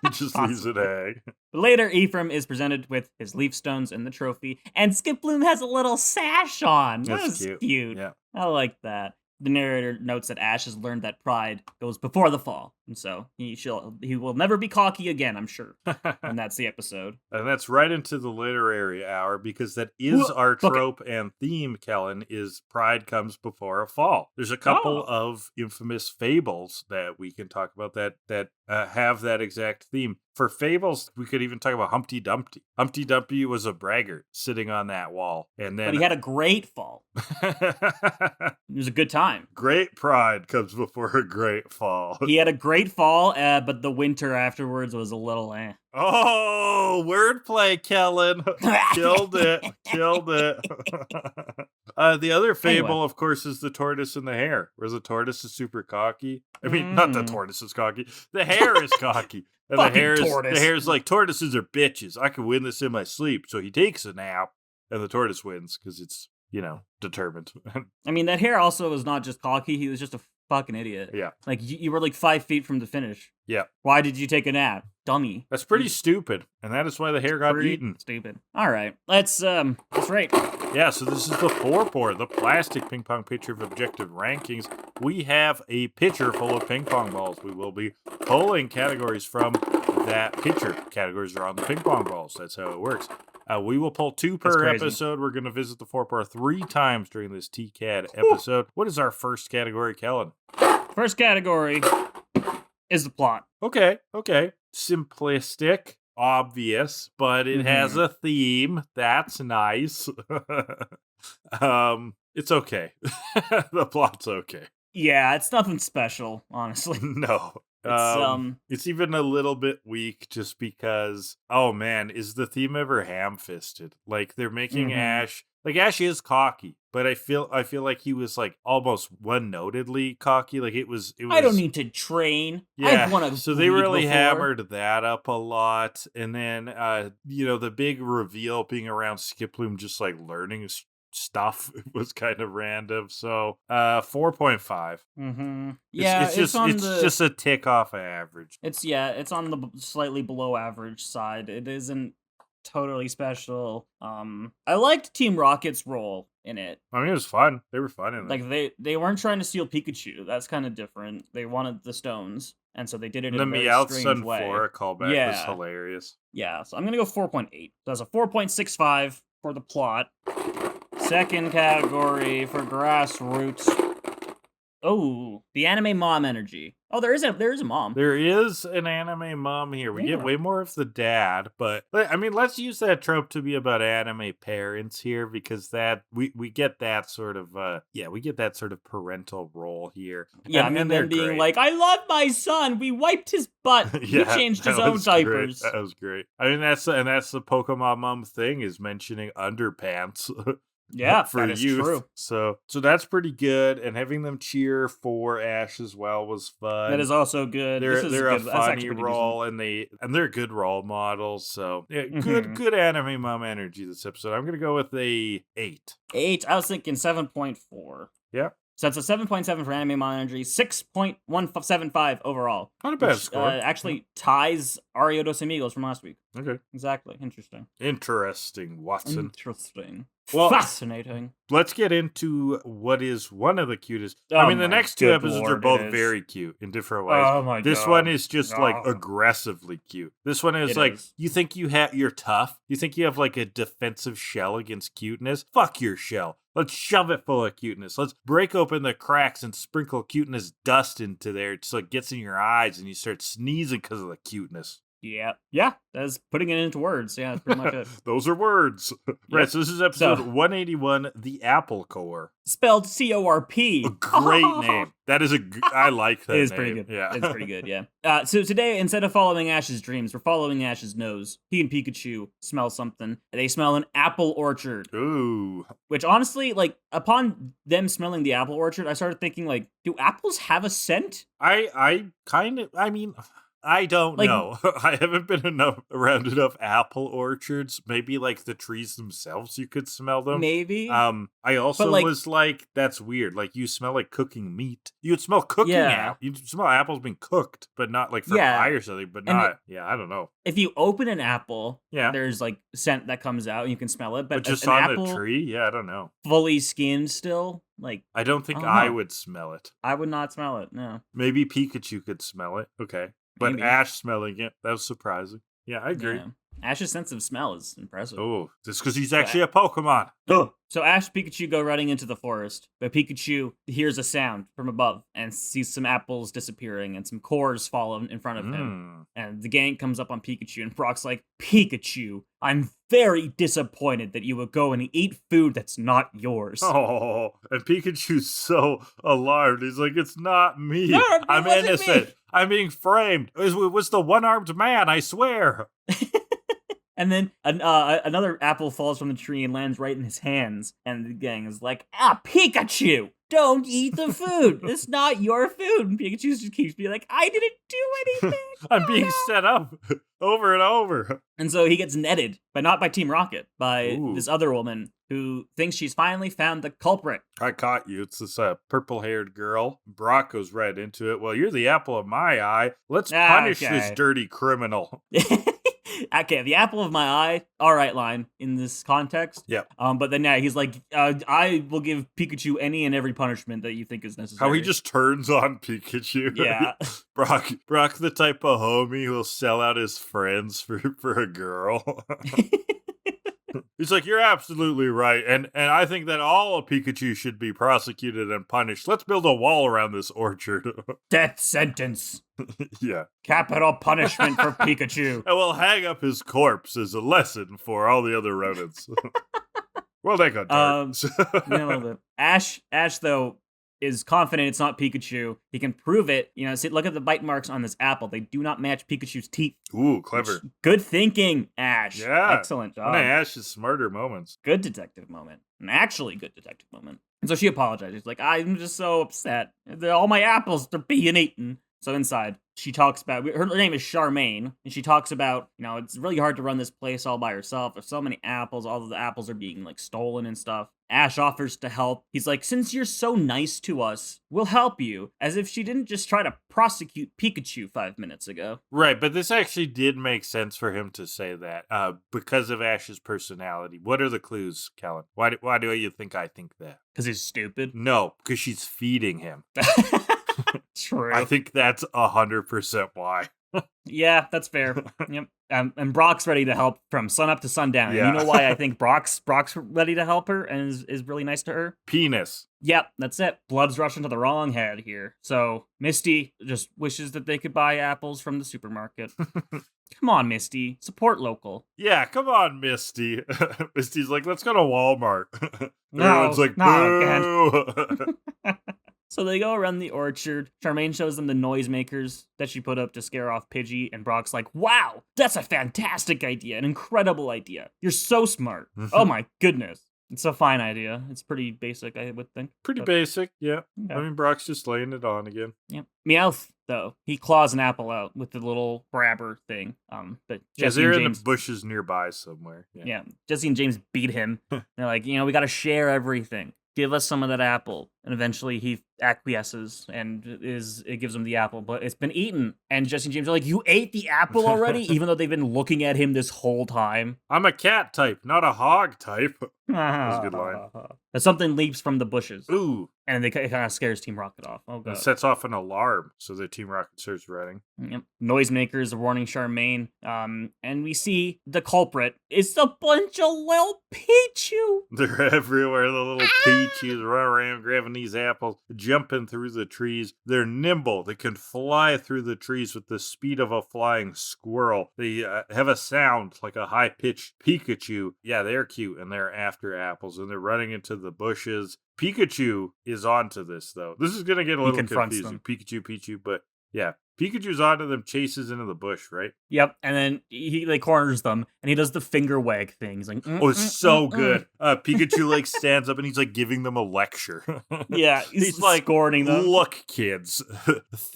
He just leaves it hang. But later, Ephraim is presented with his leaf stones and the trophy, and Skiploom has a little sash on. That's That was cute. Yeah. I like that. The narrator notes that Ash has learned that pride goes before the fall, and so he will never be cocky again, I'm sure. And that's the episode. And that's right into the literary hour, because that is our trope and theme, Kellan, is pride comes before a fall. There's a couple of infamous fables that we can talk about that have that exact theme. For fables, we could even talk about Humpty Dumpty. Humpty Dumpty was a braggart sitting on that wall, and then but he had a great fall. It was a good time. Great pride comes before a great fall. He had a great fall, but the winter afterwards was a little Oh, wordplay, Kellan. Killed it. The other fable, of course, is the tortoise and the hare, where the tortoise is super cocky. I mean, not the tortoise is cocky. The hare is cocky. And the hare's like, tortoises are bitches. I can win this in my sleep. So he takes a nap, and the tortoise wins because it's, determined. I mean, that hare also was not just cocky. He was just a fucking idiot. Yeah. Like, you were like 5 feet from the finish. Yeah. Why did you take a nap? Dummy. That's pretty stupid. And that is why the hare got eaten. Stupid. All right. Let's rate. Yeah, so this is the 4-pour, the plastic ping pong pitcher of objective rankings. We have a pitcher full of ping pong balls. We will be pulling categories from that pitcher. Categories are on the ping pong balls. That's how it works. We will pull 2 per episode. We're going to visit the 4-pour 3 times during this TKAD episode. What is our first category, Kellan? First category is the plot. Okay. Simplistic, obvious, but it has a theme. That's nice. It's okay. The plot's okay. Yeah, it's nothing special, honestly. No. It's even a little bit weak just because, oh man, is the theme ever ham-fisted? Like, they're making Ash, like, Ash is cocky, but I feel like he was like almost one-notedly cocky. Like it was I don't need to train. Yeah, I've so they really hammered that up a lot. And then, the big reveal being around Skiploom just like learning stuff was kind of random. So 4.5. Yeah, it's just a tick off of average. It's on the slightly below average side. It isn't totally special. I liked Team Rocket's role in it. I mean, it was fun. They were fun in it. Like they weren't trying to steal Pikachu. That's kind of different. They wanted the stones, and so they did it in a very strange way. The Meowth callback was hilarious. Yeah, so I'm gonna go 4.8. So that's a 4.65 for the plot. Second category for grassroots. Oh, the anime mom energy. Oh, there is a mom. There is an anime mom here. We get way more of the dad, but I mean, let's use that trope to be about anime parents here, because that we get that sort of we get that sort of parental role here. Yeah, and them being great. Like, I love my son. We wiped his butt. He changed his own diapers. That was great. I mean, that's the Pokemon mom thing, is mentioning underpants. Yeah, for that is youth. True. So that's pretty good, and having them cheer for Ash as well was fun. That is also good. They're a funny role, and they're good role models. So yeah, good anime mom energy this episode. I'm gonna go with a 8. 8. I was thinking 7.4. Yeah. So that's a 7.7 for anime mom energy, 6.175 overall. Not a bad score. Actually ties Ario dos Amigos from last week. Okay. Exactly. Interesting, Watson. Interesting. Well, fascinating. Let's get into what is one of the cutest. I mean, the next 2 episodes are both very cute in different ways. Oh my god. This one is just like aggressively cute. This one is you think you're tough? You think you have like a defensive shell against cuteness? Fuck your shell. Let's shove it full of cuteness. Let's break open the cracks and sprinkle cuteness dust into there so it gets in your eyes and you start sneezing because of the cuteness. Yeah, that's putting it into words. Yeah, that's pretty much it. Those are words. Right, so this is episode 181, The Apple Core. Spelled C-O-R-P. A great name. That is I like that name. It is pretty good. Yeah. It's pretty good, yeah. So today, instead of following Ash's dreams, we're following Ash's nose. He and Pikachu smell something. They smell an apple orchard. Ooh. Which honestly, like, upon them smelling the apple orchard, I started thinking, like, do apples have a scent? I don't know. I haven't been around enough apple orchards. Maybe like the trees themselves, you could smell them. Maybe. I also was like, that's weird. Like you smell like cooking meat. You'd smell cooking apples. You'd smell apples being cooked, but not like for pie or something. But not. I don't know. If you open an apple, there's like scent that comes out and you can smell it. But just an on apple, the tree, I don't know. Fully skinned still, like I don't think I would smell it. I would not smell it. No. Maybe Pikachu could smell it. Okay. But Maybe. Ash smelling it, that was surprising. Yeah, I agree. Yeah. Ash's sense of smell is impressive. Oh, just because he's actually a Pokemon. So Ash and Pikachu go running into the forest, but Pikachu hears a sound from above and sees some apples disappearing and some cores fall in front of him. And the gang comes up on Pikachu, and Brock's like, Pikachu, I'm very disappointed that you would go and eat food that's not yours. Oh, and Pikachu's so alarmed. He's like, it's not me. No, I'm innocent. I'm being framed. It was the one-armed man, I swear. And then another apple falls from the tree and lands right in his hands. And the gang is like, Pikachu, don't eat the food. It's not your food. And Pikachu just keeps being like, I didn't do anything. I'm being set up over and over. And so he gets netted, but not by Team Rocket, by this other woman who thinks she's finally found the culprit. I caught you. It's this purple-haired girl. Brock goes right into it. Well, you're the apple of my eye. Let's punish this dirty criminal. Okay, the apple of my eye, all right line in this context. Yep. But then, he's like, I will give Pikachu any and every punishment that you think is necessary. How he just turns on Pikachu. Yeah. Brock, the type of homie who'll sell out his friends for a girl. He's like, you're absolutely right, and I think that all of Pikachu should be prosecuted and punished. Let's build a wall around this orchard. Death sentence. Yeah. Capital punishment for Pikachu. And we'll hang up his corpse as a lesson for all the other rodents. Well, they got dark. Ash, though, is confident it's not Pikachu. He can prove it. See, look at the bite marks on this apple. They do not match Pikachu's teeth. Ooh, clever. Good thinking, Ash. Yeah. Excellent job. One of Ash's smarter moments. Good detective moment. An actually good detective moment. And so she apologizes. She's like, I'm just so upset. All my apples, they're being eaten. So inside, she talks about, her name is Charmaine, and she talks about, it's really hard to run this place all by herself. There's so many apples, all of the apples are being, like, stolen and stuff. Ash offers to help. He's like, since you're so nice to us, we'll help you. As if she didn't just try to prosecute Pikachu 5 minutes ago. Right, but this actually did make sense for him to say that, because of Ash's personality. What are the clues, Kellan? Why do you think I think that? Because he's stupid? No, because she's feeding him. True. I think that's 100% why. Yeah, that's fair. Yep. And Brock's ready to help from sun up to sundown. Yeah. And you know why I think Brock's ready to help her and is really nice to her? Penis. Yep, that's it. Blood's rushing to the wrong head here. So Misty just wishes that they could buy apples from the supermarket. Come on, Misty. Support local. Yeah, come on, Misty. Misty's like, let's go to Walmart. No, everyone's like, boo. So they go around the orchard. Charmaine shows them the noisemakers that she put up to scare off Pidgey, and Brock's like, wow, that's a fantastic idea, an incredible idea. You're so smart. Oh my goodness. It's a fine idea. It's pretty basic, I would think. Pretty basic, yeah. I mean, Brock's just laying it on again. Yeah. Meowth, though, he claws an apple out with the little grabber thing. But Jesse they're and James, in the bushes nearby somewhere. Yeah. Jesse and James beat him. They're like, we got to share everything. Give us some of that apple. and eventually he acquiesces and it gives him the apple, but it's been eaten. And Jesse and James are like, "You ate the apple already?" Even though they've been looking at him this whole time. I'm a cat type, not a hog type. That's a good line. But something leaps from the bushes. Ooh. And it kind of scares Team Rocket off. Oh, God. It sets off an alarm, so the Team Rocket starts running. Yep. Noisemakers are warning Charmaine. And we see the culprit. It's a bunch of little Pichu. They're everywhere. The little Pichus run around grabbing these apples, jumping through the trees. They're nimble. They can fly through the trees with the speed of a flying squirrel. They have a sound like a high-pitched Pikachu. Yeah, they're cute, and they're after apples, and they're running into the bushes. Pikachu is onto this, though. This is going to get a little confusing. Pichu, but yeah. Pikachu's onto them, chases into the bush, right? Yep, and then he corners them, and he does the finger wag thing. He's like, oh, it's so good. Pikachu like stands up and he's like giving them a lecture. Yeah, he's like scorning them. Look, kids,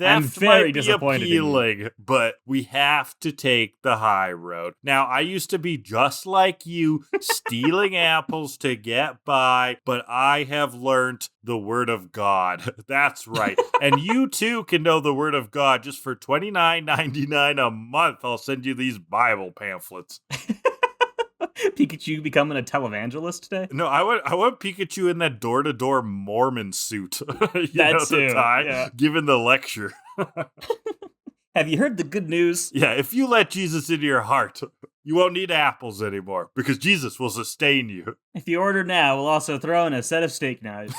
I'm very disappointed appealing, but we have to take the high road. Now, I used to be just like you, stealing apples to get by, but I have learned the word of God. That's right, and you too can know the word of God. Just for $29.99 a month, I'll send you these Bible pamphlets. Pikachu becoming a televangelist today? No, I want Pikachu in that door-to-door Mormon suit. That too, the tie, yeah. Giving the lecture. Have you heard the good news? Yeah, if you let Jesus into your heart, you won't need apples anymore, because Jesus will sustain you. If you order now, we'll also throw in a set of steak knives.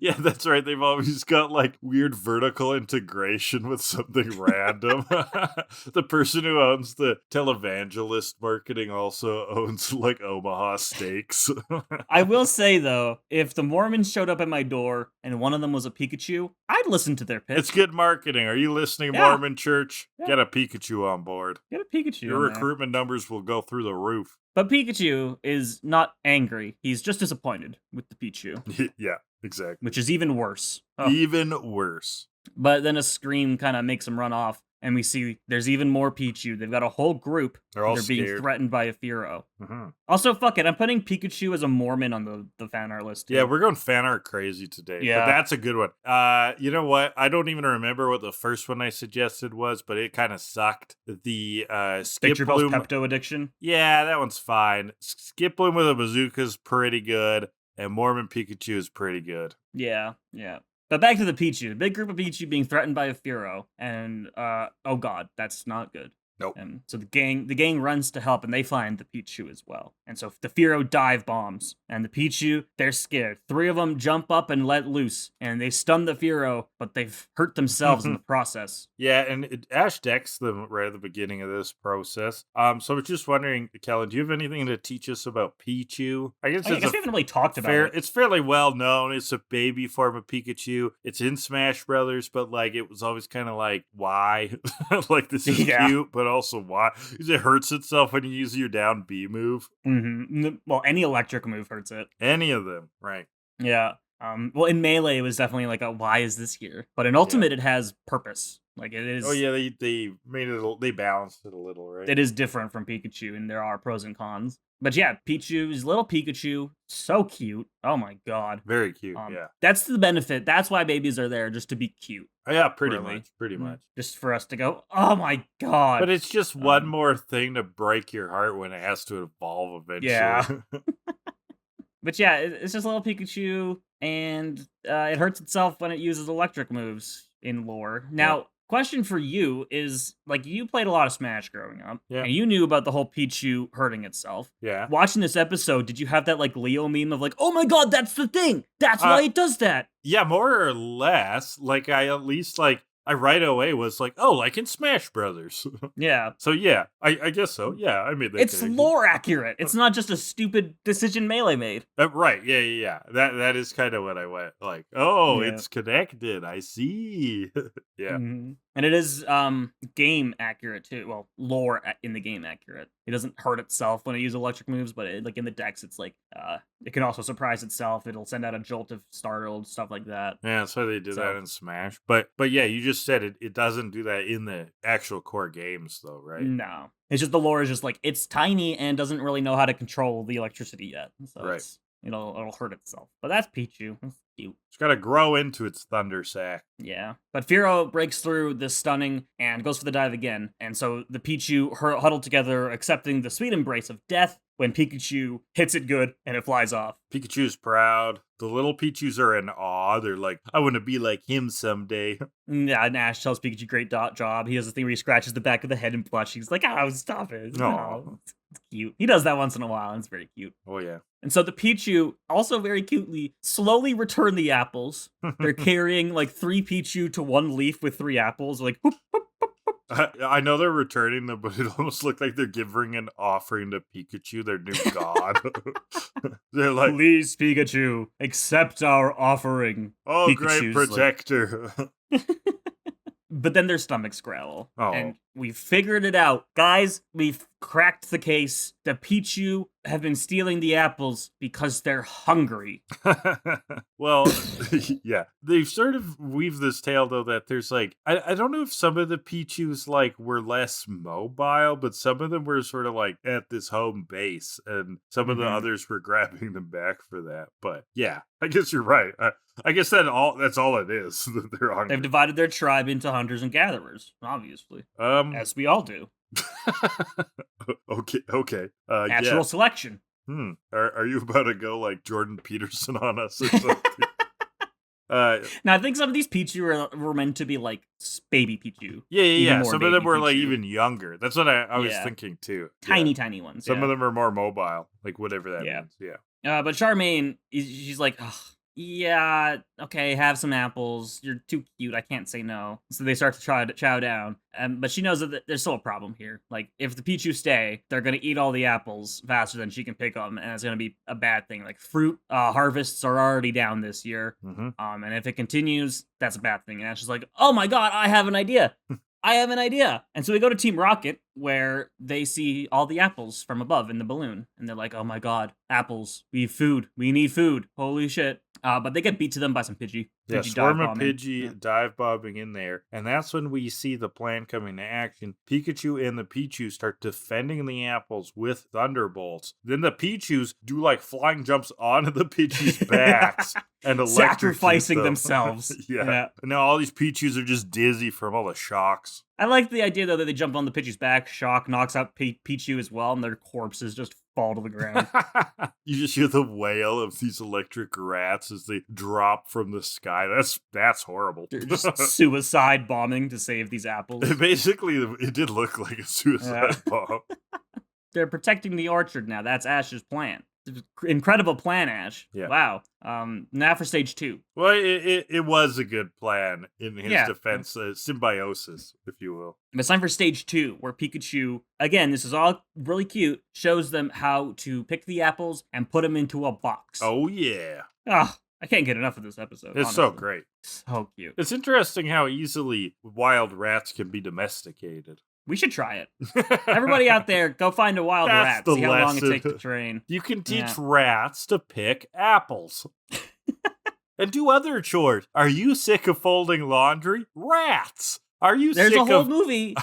Yeah, that's right. They've always got like weird vertical integration with something random. The person who owns the televangelist marketing also owns like Omaha Steaks. I will say though, if the Mormons showed up at my door and one of them was a Pikachu, I'd listen to their pitch. It's good marketing. Are you listening, Yeah. Mormon Church? Yeah. Get a Pikachu on board. Get a Pikachu. Your recruitment numbers will go through the roof. But Pikachu is not angry. He's just disappointed with the Pichu. Yeah, exactly. Which is even worse. Oh. Even worse. But then a scream kind of makes him run off, and we see there's even more Pichu. They've got a whole group. They're all being scared. threatened by a Furo. Mm-hmm. Also, fuck it. I'm putting Pikachu as a Mormon on the fan art list. Too. Yeah, we're going fan art crazy today. Yeah. But that's a good one. You know what? I don't even remember what the first one I suggested was, but it kind of sucked. The Picture Bell's Skiploom. Pepto Addiction. Yeah, that one's fine. Skiploom with a bazooka is pretty good, and Mormon Pikachu is pretty good. Yeah. But back to the Pichu. A big group of Pichu being threatened by a Furo, and oh god, that's not good. Nope. And so the gang runs to help, and they find the Pichu as well. And so the Furo dive bombs, and the Pichu, they're scared. 3 of them jump up and let loose, and they stun the Furo, but they've hurt themselves in the process. Yeah, and Ash decks them right at the beginning of this process. So I was just wondering, Kellan, do you have anything to teach us about Pichu? I guess we haven't really talked about it. It's fairly well known. It's a baby form of Pikachu. It's in Smash Brothers, but like it was always kind of like, why? Like this is cute, but also why? Because it hurts itself when you use your down B move. Mm-hmm. Well, any electric move hurts it. Any of them, right? Yeah. Well, in Melee, it was definitely like a why is this here? But in Ultimate, it has purpose. Like it is. Oh yeah, they made it. They balanced it a little, right? It is different from Pikachu, and there are pros and cons. But yeah, Pichu's little Pikachu, so cute. Oh my god, very cute. Yeah, that's the benefit. That's why babies are there, just to be cute. Oh, yeah, pretty much. Just for us to go, oh my god. But it's just one more thing to break your heart when it has to evolve eventually. Yeah. But yeah, it's just a little Pikachu, and it hurts itself when it uses electric moves in lore. Now, question for you is, like, you played a lot of Smash growing up, and you knew about the whole Pichu hurting itself. Yeah. Watching this episode, did you have that, like, Leo meme of, like, oh my god, that's the thing! That's why it does that! Yeah, more or less. Like, I at least, like, I right away was like, oh, like in Smash Brothers. Yeah. So yeah, I guess so. Yeah, I made that. It's lore accurate. It's not just a stupid decision Melee made. Right. Yeah. That is kind of what I went like. Oh, it's connected. I see. Yeah. Mm-hmm. And it is game accurate too. Well, lore in the game accurate. It doesn't hurt itself when it uses electric moves, but like in the decks, it's like it can also surprise itself. It'll send out a jolt if startled, stuff like that. Yeah, that's why they do that in Smash. But yeah, you just said it doesn't do that in the actual core games though, right? No. It's just the lore is just like it's tiny and doesn't really know how to control the electricity yet. So right. it'll hurt itself. But that's Pichu. That's cute. It's got to grow into its thunder sack. Yeah. But Firo breaks through the stunning and goes for the dive again. And so the Pichu huddle together, accepting the sweet embrace of death when Pikachu hits it good and it flies off. Pikachu's proud. The little Pichus are in awe. They're like, I want to be like him someday. Yeah, and Ash tells Pikachu, great job. He has a thing where he scratches the back of the head and blush. He's like, oh, stop it. No, it's cute. He does that once in a while, and it's very cute. Oh, yeah. And so the Pichu, also very cutely, slowly return the apples. They're carrying like 3 Pichu to 1 leaf with 3 apples. Like, whoop, whoop. I know they're returning them, but it almost looked like they're giving an offering to Pikachu, their new god. They're like, please, Pikachu, accept our offering. Oh, Pikachu's great protector. But then their stomachs growl. Oh. And we figured it out. Guys, we've cracked the case. The Pichu have been stealing the apples because they're hungry. Well, yeah. They've sort of weaved this tale, though, that there's like, I don't know if some of the Pichus like were less mobile, but some of them were sort of like at this home base, and some of the others were grabbing them back for that. But yeah, I guess you're right. I guess that's all it is. That they're hungry. They've divided their tribe into hunters and gatherers, obviously. As we all do. Okay. Natural selection. Are you about to go like Jordan Peterson on us or something? Now, I think some of these Pichu were meant to be like baby Pichu. Yeah. Some of them were like even younger. That's what I was thinking too. Tiny ones. Some of them are more mobile, like whatever that means. Yeah. But Charmaine, she's like, yeah, okay, have some apples. You're too cute. I can't say no. So they start to chow down. But she knows that there's still a problem here. Like, if the Pichu stay, they're going to eat all the apples faster than she can pick them, and it's going to be a bad thing. Like, fruit harvests are already down this year. And if it continues, that's a bad thing. And Ash is like, oh my god, I have an idea. And so we go to Team Rocket, where they see all the apples from above in the balloon. And they're like, oh my god, apples. We need food. Holy shit. But they get beat to them by some Pidgey. Yeah, swarm of Pidgey dive bombing in there. And that's when we see the plan coming to action. Pikachu and the Pichu start defending the apples with thunderbolts. Then the Pichus do like flying jumps onto the Pidgeys' backs and sacrificing themselves. Yeah. And now all these Pichus are just dizzy from all the shocks. I like the idea, though, that they jump on the Pichu's back, shock, knocks out Pichu as well, and their corpses just fall to the ground. You just hear the wail of these electric rats as they drop from the sky. That's horrible. They're just suicide bombing to save these apples. Basically, it did look like a suicide bomb. They're protecting the orchard now. That's Ash's plan. Incredible plan, Ash. Yeah. Wow. Now for stage 2. Well, it was a good plan in his defense, symbiosis, if you will. It's time for stage 2, where Pikachu, again, this is all really cute, shows them how to pick the apples and put them into a box. Oh, yeah. I can't get enough of this episode. It's so great. So cute. It's interesting how easily wild rats can be domesticated. We should try it. Everybody out there, go find a wild rat. See how long it takes to train. You can teach rats to pick apples. And do other chores. Are you sick of folding laundry? Rats! Are you There's sick a whole of... movie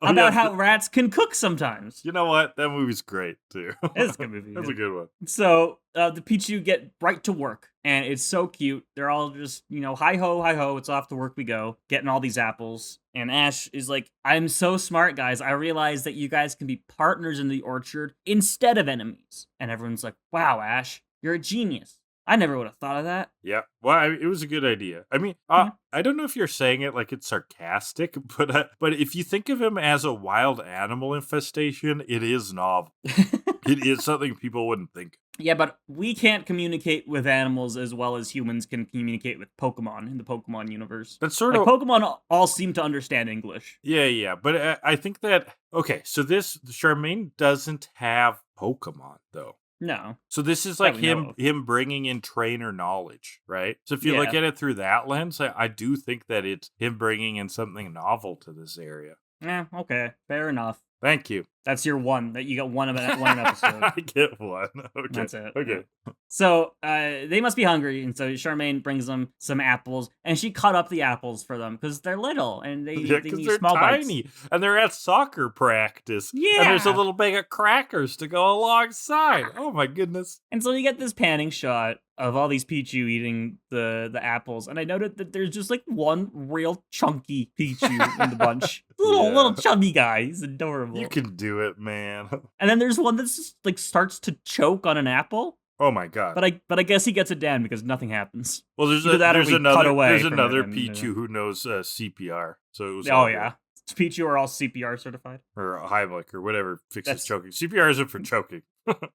about how rats can cook sometimes. You know what? That movie's great, too. It's a good movie. That's a good one. So, the Pichu get right to work, and it's so cute. They're all just, hi-ho, it's off to work we go, getting all these apples. And Ash is like, I'm so smart, guys. I realize that you guys can be partners in the orchard instead of enemies. And everyone's like, wow, Ash, you're a genius. I never would have thought of that. Yeah. Well, it was a good idea. I mean, I don't know if you're saying it like it's sarcastic, but if you think of him as a wild animal infestation, it is novel. It is something people wouldn't think. Yeah, but we can't communicate with animals as well as humans can communicate with Pokemon in the Pokemon universe. That's sort of... Pokemon all seem to understand English. Yeah. But I think that... Okay, so Charmaine doesn't have Pokemon, though. No. So this is like him bringing in trainer knowledge, right? So if you look at it through that lens, I do think that it's him bringing in something novel to this area. Yeah, okay. Fair enough. Thank you. That's your one. That you get one episode. I get one. Okay. That's it. Okay. So they must be hungry, and so Charmaine brings them some apples, and she cut up the apples for them because they're little and they need they're small tiny, bites. and they're at soccer practice. Yeah, and there's a little bag of crackers to go alongside. Oh my goodness! And so you get this panning shot of all these Pichu eating the apples, and I noted that there's just like one real chunky Pichu in the bunch. Little chubby guy. He's adorable. You can do it, man. And then there's one that's just, like starts to choke on an apple. Oh my god! But I guess he gets it down because nothing happens. Well, there's another Pichu who knows CPR. So it was. Oh yeah, Pichu are all CPR certified, or Heimlich or whatever fixes choking. CPR isn't for choking.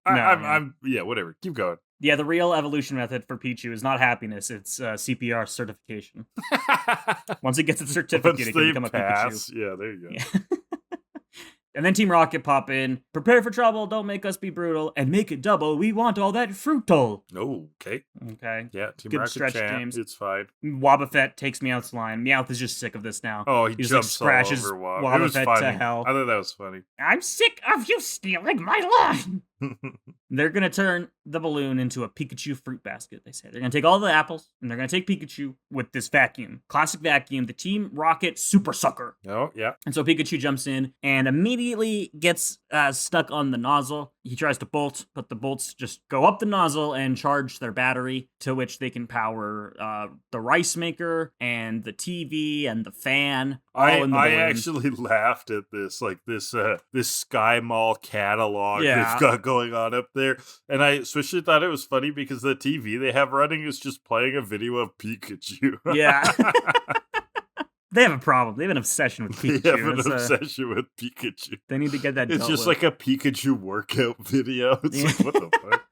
I'm whatever. Keep going. Yeah, the real evolution method for Pichu is not happiness; it's CPR certification. Once it gets its certificate, it can become a Pikachu. Yeah, there you go. Yeah. And then Team Rocket pop in. Prepare for trouble, don't make us be brutal, and make it double. We want all that fruitole. Oh, okay. Okay. Yeah, Team Good Rocket stretch, champ. James. It's fine. Wobbuffet takes Meowth's line. Meowth is just sick of this now. Oh, he just jumps scratches all over Wobbuffet to hell. I thought that was funny. I'm sick of you stealing my line. They're going to turn the balloon into a Pikachu fruit basket, they say. They're going to take all the apples, and they're going to take Pikachu with this vacuum. Classic vacuum, the Team Rocket Super Sucker. Oh, yeah. And so Pikachu jumps in and immediately gets stuck on the nozzle. He tries to bolt, but the bolts just go up the nozzle and charge their battery, to which they can power the rice maker and the TV and the fan. I actually laughed at this, like this Sky Mall catalog they've got going on up there, and I especially thought it was funny because the TV they have running is just playing a video of Pikachu. Yeah. They have a problem. They have an obsession with Pikachu. They have an obsession with Pikachu. They need to get that. It's just like a Pikachu workout video. It's like, what the fuck?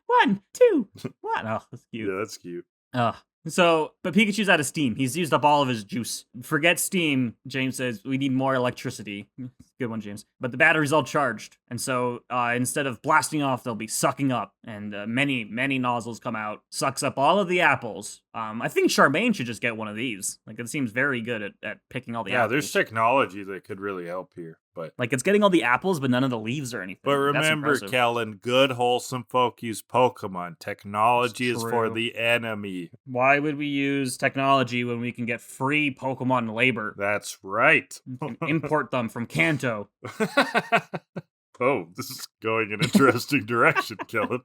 1, 2, 1. Oh, that's cute. Yeah, that's cute. But Pikachu's out of steam. He's used up all of his juice. Forget steam, James says. We need more electricity. Good one, James. But the battery's all charged. And so instead of blasting off, they'll be sucking up. And many, many nozzles come out. Sucks up all of the apples. I think Charmaine should just get one of these. Like, it seems very good at picking all the apples. Yeah, there's technology that could really help here. But like, it's getting all the apples, but none of the leaves or anything. But remember, Kellan, good, wholesome folk use Pokemon. Technology is for the enemy. Why would we use technology when we can get free Pokemon labor? That's right. We can import them from Kanto. Oh, this is going an interesting direction, Kellan.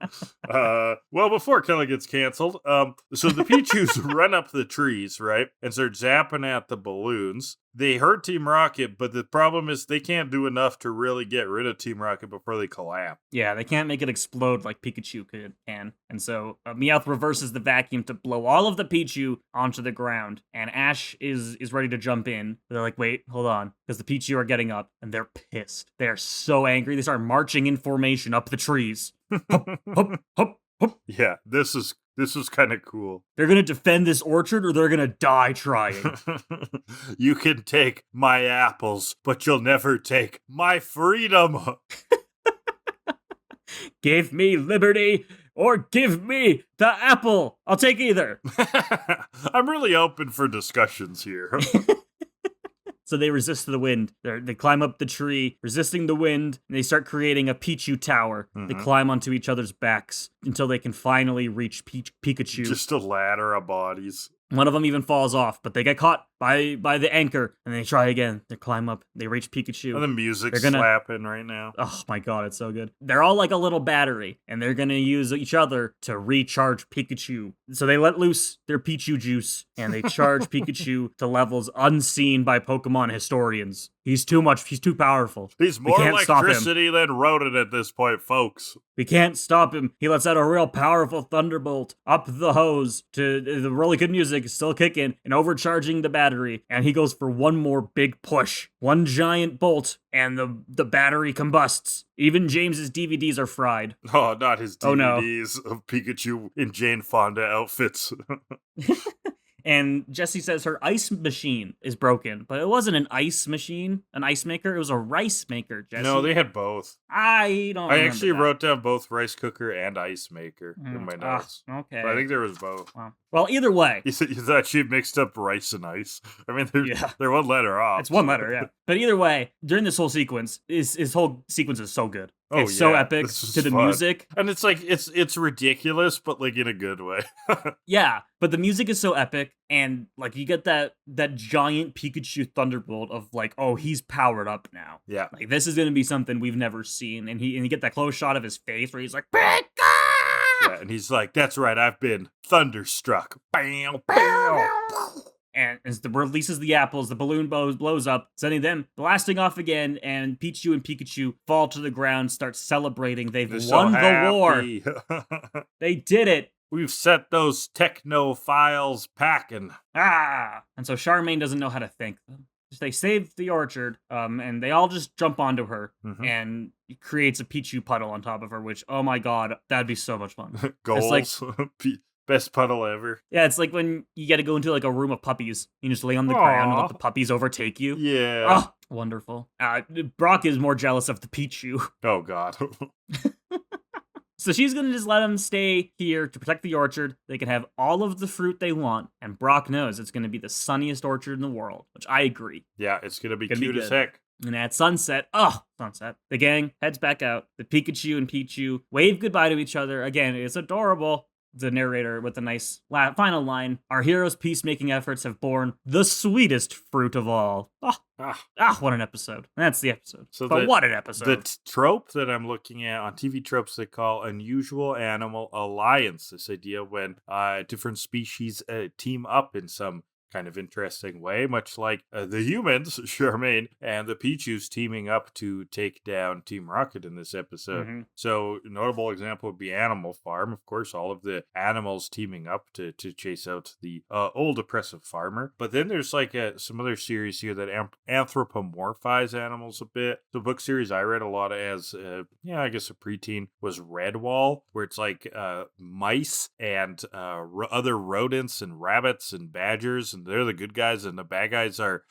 Well, before Kellan gets canceled, so the Pichus run up the trees, right? And start zapping at the balloons. They hurt Team Rocket, but the problem is they can't do enough to really get rid of Team Rocket before they collapse. Yeah, they can't make it explode like Pikachu can. And so Meowth reverses the vacuum to blow all of the Pichu onto the ground. And Ash is ready to jump in. They're like, wait, hold on. Because the Pichu are getting up, and they're pissed. They're so angry. They start marching in formation up the trees. Hup, hup, hup, hup. Yeah, this is kind of cool. They're going to defend this orchard or they're going to die trying. You can take my apples, but you'll never take my freedom. Give me liberty or give me the apple. I'll take either. I'm really open for discussions here. So they resist the wind. They climb up the tree, resisting the wind, and they start creating a Pichu tower. Mm-hmm. They climb onto each other's backs until they can finally reach Pikachu. Just a ladder of bodies. One of them even falls off, but they get caught by the anchor, and they try again. They climb up, they reach Pikachu. And the music's slapping right now. Oh my god, it's so good. They're all like a little battery, and they're gonna use each other to recharge Pikachu. So they let loose their Pichu juice, and they charge Pikachu to levels unseen by Pokemon historians. He's too powerful. He's more electricity than Rodent at this point, folks. We can't stop him. He lets out a real powerful thunderbolt up the hose to the really good music is still kicking and overcharging the battery. And he goes for one more big push. One giant bolt and the battery combusts. Even James's DVDs are fried. Oh, not his DVDs of Pikachu in Jane Fonda outfits. And Jessie says her ice machine is broken, but it wasn't an ice machine, an ice maker. It was a rice maker, Jessie. No, they had both. I don't I remember actually that. wrote down both rice cooker and ice maker in my notes. Okay. But I think there was both. Wow. Well, either way. You thought she mixed up rice and ice? I mean, they're one letter off. It's one letter, yeah. But either way, during this whole sequence, his whole sequence is so good. It's so epic to the music. And it's like, it's ridiculous, but like in a good way. Yeah, but the music is so epic, and like you get that giant Pikachu thunderbolt of like, oh, he's powered up now. Yeah. Like this is gonna be something we've never seen. And you get that close shot of his face where he's like, Pika! Yeah, and he's like, that's right, I've been thunderstruck. Bam, bam. And as the releases the apples, the balloon blows up, sending them blasting off again, and Pichu and Pikachu fall to the ground, start celebrating. They've won the war. They did it. We've set those technophiles packing. And so Charmaine doesn't know how to thank them. They save the orchard, and they all just jump onto her, and it creates a Pichu puddle on top of her, which, oh my god, that'd be so much fun. Goals. Like, best puddle ever. Yeah, it's like when you get to go into like a room of puppies. You just lay on the ground and let the puppies overtake you. Yeah. Oh, wonderful. Brock is more jealous of the Pichu. Oh god. So she's going to just let them stay here to protect the orchard. They can have all of the fruit they want, and Brock knows it's going to be the sunniest orchard in the world, which I agree. Yeah, it's going to be cute as heck. And at sunset, the gang heads back out. The Pikachu and Pichu wave goodbye to each other. Again, it's adorable. The narrator with a nice final line. Our heroes' peacemaking efforts have borne the sweetest fruit of all. What an episode. That's the episode. What an episode. The trope that I'm looking at on TV tropes they call unusual animal alliance. This idea when different species team up in some kind of interesting way, much like the humans, Charmaine, and the Pichus teaming up to take down Team Rocket in this episode. So, a notable example would be Animal Farm. Of course, all of the animals teaming up to chase out the old oppressive farmer. But then there's like some other series here that anthropomorphize animals a bit. The book series I read a lot as, I guess a preteen, was Redwall, where it's like mice and other rodents and rabbits and badgers, and they're the good guys, and the bad guys are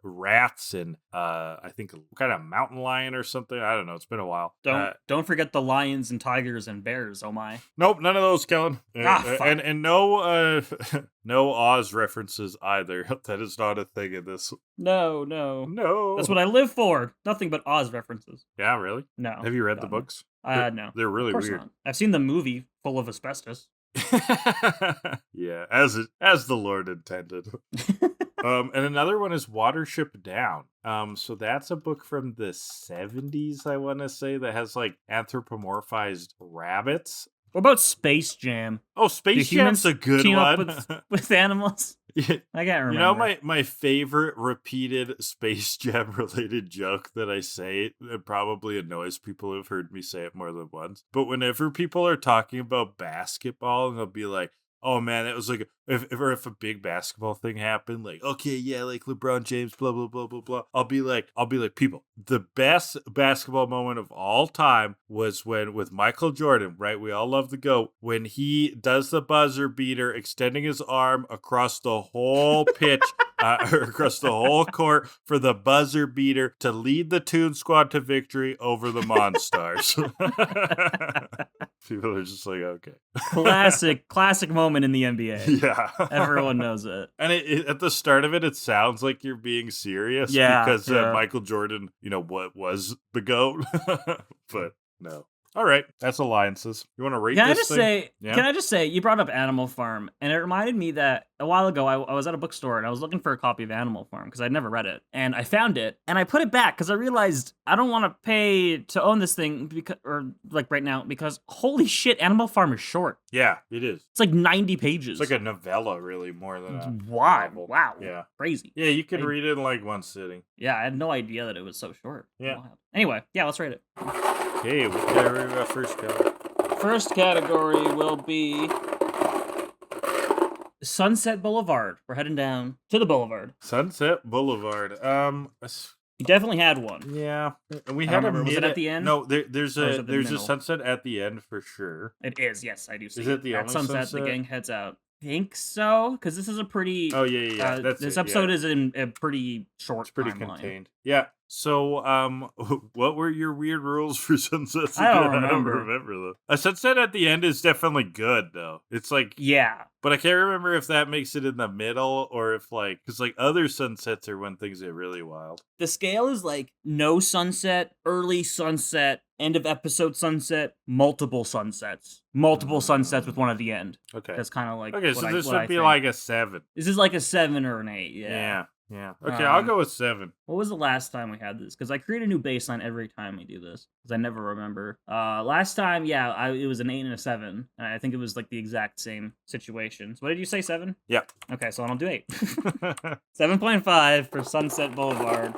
rats and I think kind of mountain lion or something. I don't know. It's been a while. Don't forget the lions and tigers and bears. Oh my. Nope, none of those, Kellan. And no no Oz references either. That is not a thing in this. No. That's what I live for. Nothing but Oz references. Yeah, really? No. Have you read the books? No. They're really weird. Not. I've seen the movie full of asbestos. Yeah, as the Lord intended. And another one is Watership Down. So that's a book from the 70s, I want to say, that has like anthropomorphized rabbits. What about Space Jam? Oh, Space Jam's a good one. Up with animals? Yeah. I can't remember. You know, my favorite repeated Space Jam related joke that I say, it probably annoys people who've heard me say it more than once. But whenever people are talking about basketball, and they'll be like, oh man, it was like if a big basketball thing happened, like, okay, yeah, like LeBron James, blah blah blah blah blah. I'll be like, people, the best basketball moment of all time was with Michael Jordan, right? We all love the GOAT, when he does the buzzer beater, extending his arm across the whole pitch, across the whole court for the buzzer beater to lead the Toon Squad to victory over the Monstars. People are just like, okay. Classic moment in the NBA. Yeah. Everyone knows it. And at the start of it sounds like you're being serious. Yeah. Because Michael Jordan, what was the GOAT? But no. All right, that's alliances. You want to rate this thing? Can I just say, you brought up Animal Farm, and it reminded me that a while ago I was at a bookstore and I was looking for a copy of Animal Farm because I'd never read it, and I found it and I put it back because I realized I don't want to pay to own this thing right now because holy shit, Animal Farm is short. Yeah, it is. It's like 90 pages. It's like a novella, really, more than a novel. Wow. Yeah. Crazy. Yeah, you could read it in like one sitting. Yeah, I had no idea that it was so short. Yeah. Wild. Anyway, yeah, let's rate it. Okay, we gotta read our first category. First category will be Sunset Boulevard. We're heading down to the boulevard. Sunset Boulevard. You definitely had one. Yeah, we had a minute. Was it at the end? No, there's a sunset at the end for sure. It is. Yes, I do see. Is it the at only sunset? sunset? The gang heads out. think so, because this is a pretty. Oh yeah. This episode is in a pretty short. It's pretty timeline. contained. Yeah. So, what were your weird rules for sunsets I don't again? I don't remember. remember though. A sunset at the end is definitely good though. It's like, Yeah. but I can't remember if that makes it in the middle or if like, because like other sunsets are when things get really wild. The scale is like no sunset, early sunset, end of episode sunset, multiple sunsets. Multiple sunsets with one at the end. Okay. That's kind of like Okay, so this would be think. like a 7. This is like a 7 or an 8, yeah. Yeah. Okay, I'll go with 7. What was the last time we had this? Because I create a new baseline every time we do this. Because I never remember. Last time, it was an 8 and a 7. And I think it was like the exact same situation. So what did you say, 7? Yeah. Okay, so I'll do 8. 7.5 for Sunset Boulevard.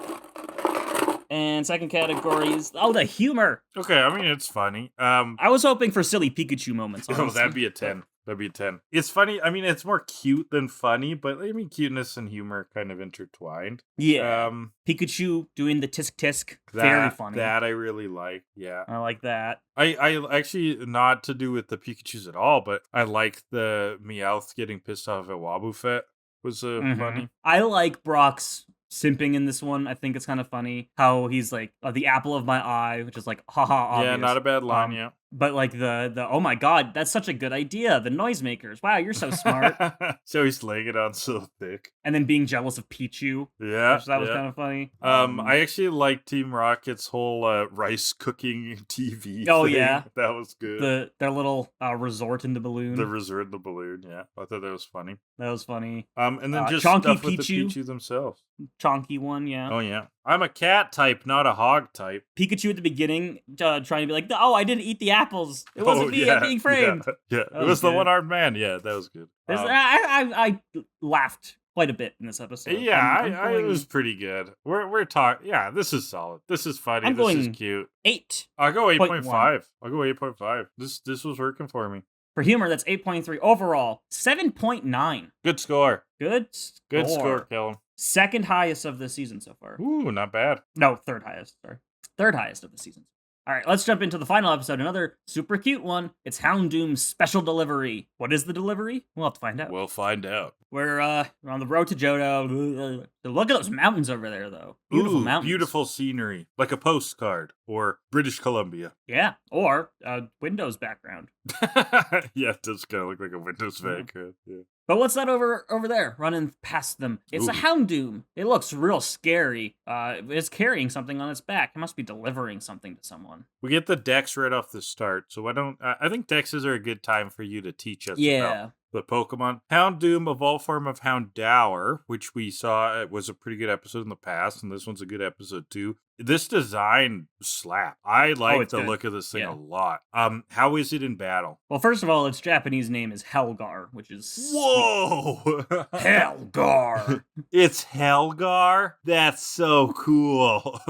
And second category is the humor. Okay, I mean it's funny. I was hoping for silly Pikachu moments. Oh, that'd be a 10. That'd be a 10. It's funny. I mean, it's more cute than funny, but I mean, cuteness and humor kind of intertwined. Yeah. Pikachu doing the tisk tisk. Very funny. That I really like. Yeah. I like that. I actually, not to do with the Pikachus at all, but I like the Meowth getting pissed off at Wobbuffet. Was funny. I like Brock's simping in this one. I think it's kind of funny how he's like the apple of my eye, which is like haha obvious. Yeah, not a bad line. Yeah. But like the oh my god, that's such a good idea. The noisemakers. Wow, you're so smart. So he's laying it on so thick. And then being jealous of Pichu. Yeah. That was kind of funny. I actually like Team Rocket's whole rice cooking TV. Oh thing. Yeah. That was good. Their little resort in the balloon. The resort in the balloon, yeah. I thought that was funny. That was funny. And then just Chonky stuff with Pichu. the Pichu themselves. Chonky one, yeah. Oh yeah. I'm a cat type, not a hog type. Pikachu at the beginning trying to be like, oh, I didn't eat the apples. It wasn't me being framed. Yeah. It was the one-armed man. Yeah, that was good. I laughed quite a bit in this episode. Yeah, it was pretty good. We're talking. Yeah, this is solid. This is funny. This is cute. 8. I'll go 8.5. I'll go 8.5. This was working for me. For humor, that's 8.3. Overall, 7.9. Good score. Good score, Kellan. Second highest of the season so far. Ooh, not bad. No, third highest. Sorry. Third highest of the season. All right, let's jump into the final episode. Another super cute one. It's Houndoom's special delivery. What is the delivery? We'll have to find out. We'll find out. We're on the road to Johto. Look at those mountains over there, though. Beautiful mountains. Beautiful scenery. Like a postcard. Or British Columbia. Yeah, or a Windows background. Yeah, it does kind of look like a Windows background. Yeah. But what's that over there, running past them? It's a Houndoom. It looks real scary. It's carrying something on its back. It must be delivering something to someone. We get the decks right off the start, so I think dexes are a good time for you to teach us about the Pokemon. Houndoom, evolved form of Houndour, which we saw was a pretty good episode in the past, and this one's a good episode too. This design slap. I like the look of this thing a lot. How is it in battle? Well, first of all, its Japanese name is Helgar, which is whoa, Helgar. It's Helgar. That's so cool.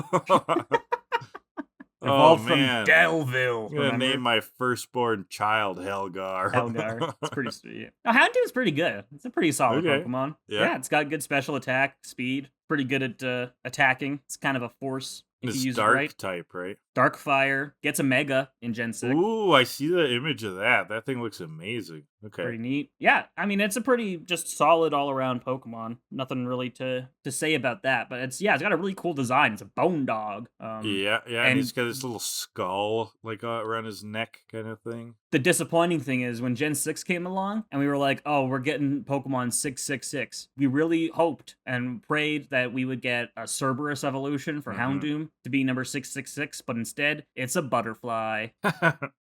Evolved from Delville. I'm gonna name my firstborn child Helgar. Helgar. It's pretty sweet. Now, Houndoom's pretty good. It's a pretty solid Pokemon. Yeah, it's got good special attack, speed. Pretty good at attacking. It's kind of a force. It's dark type, right? Dark Fire. Gets a Mega in Gen 6. Ooh, I see the image of that. That thing looks amazing. Okay. Pretty neat. Yeah, I mean, it's a pretty just solid all-around Pokemon. Nothing really to say about that. But it's got a really cool design. It's a bone dog. Yeah, and he's got this little skull like around his neck kind of thing. The disappointing thing is when Gen 6 came along and we were like, oh, we're getting Pokemon 666. We really hoped and prayed that we would get a Cerberus evolution for Houndoom to be number 666, but instead, it's a butterfly.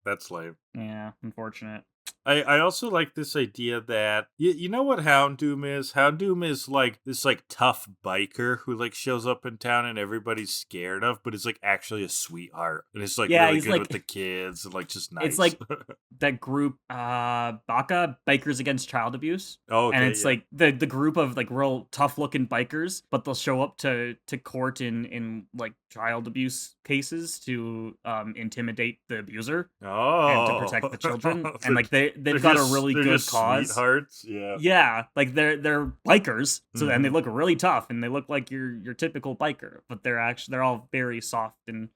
That's lame. Yeah, unfortunate. I also like this idea that you know what Houndoom is? Houndoom is like this like tough biker who like shows up in town and everybody's scared of, but is like actually a sweetheart. And it's like really good with the kids and like just nice. It's like that group Baka, Bikers Against Child Abuse. Oh, okay, and it's like the group of like real tough looking bikers, but they'll show up to court in like child abuse cases to intimidate the abuser and to protect the children. And like they've got a really they're good just cause. Sweethearts, yeah. Yeah, like they're bikers, so and they look really tough, and they look like your typical biker, but they're all very soft and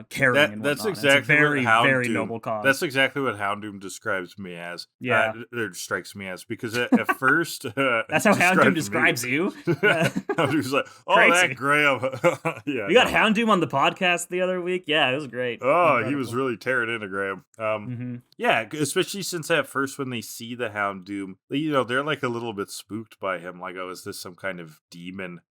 caring and That's whatnot. exactly It's a very what very noble cause. That's exactly what Houndoom describes me as. Yeah. Or strikes me as, because at first That's how Houndoom describes you. Houndoom's like, oh, Crazy. that Graham. Yeah, We got Houndoom on the podcast the other week. Yeah, it was great. Oh, he was really tearing into Graham. Yeah, especially since at first when they see the Houndoom, they're like a little bit spooked by him. Like, oh, is this some kind of demon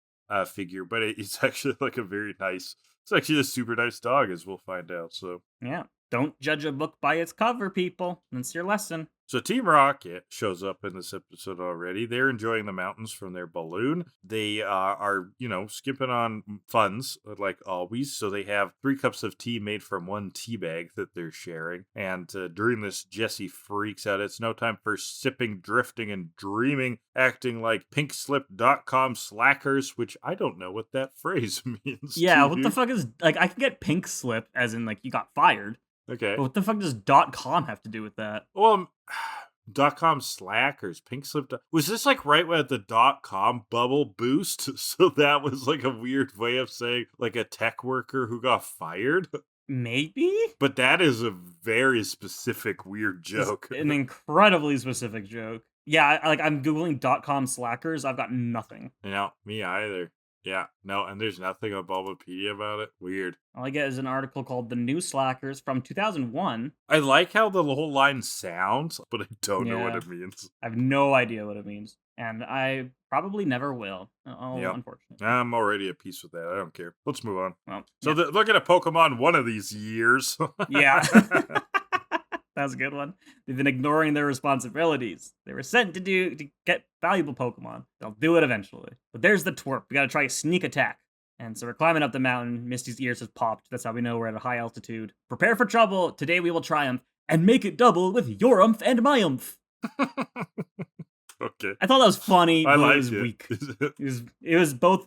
figure? But it's actually like it's actually a super nice dog, as we'll find out. So yeah, don't judge a book by its cover, people. That's your lesson. So Team Rocket shows up in this episode already. They're enjoying the mountains from their balloon. They are, skimping on funds, like always. So they have 3 cups of tea made from 1 tea bag that they're sharing. And during this, Jessie freaks out. It's no time for sipping, drifting, and dreaming, acting like pinkslip.com slackers, which I don't know what that phrase means. Yeah, what the fuck is, like, I can get pink slip as in, like, you got fired. Okay. But what the fuck does .com have to do with that? Well, .com slackers, pink slip. Was this like right when the .com bubble boost? So that was like a weird way of saying like a tech worker who got fired? Maybe? But that is a very specific weird joke. It's an incredibly specific joke. Yeah, I'm Googling .com slackers. I've got nothing. Me either. Yeah, no, and there's nothing on Bulbapedia about it. Weird. All I get is an article called The New Slackers from 2001. I like how the whole line sounds, but I don't know what it means. I have no idea what it means. And I probably never will. Unfortunately. I'm already at peace with that. I don't care. Let's move on. Well, so look at a Pokemon one of these years. Yeah. That's a good one. They've been ignoring their responsibilities. They were sent to get valuable Pokemon. They'll do it eventually. But there's the twerp. We gotta try a sneak attack. And so we're climbing up the mountain. Misty's ears have popped. That's how we know we're at a high altitude. Prepare for trouble. Today we will triumph and make it double with your umph and my umph. Okay. I thought that was funny, but it was weak. It was both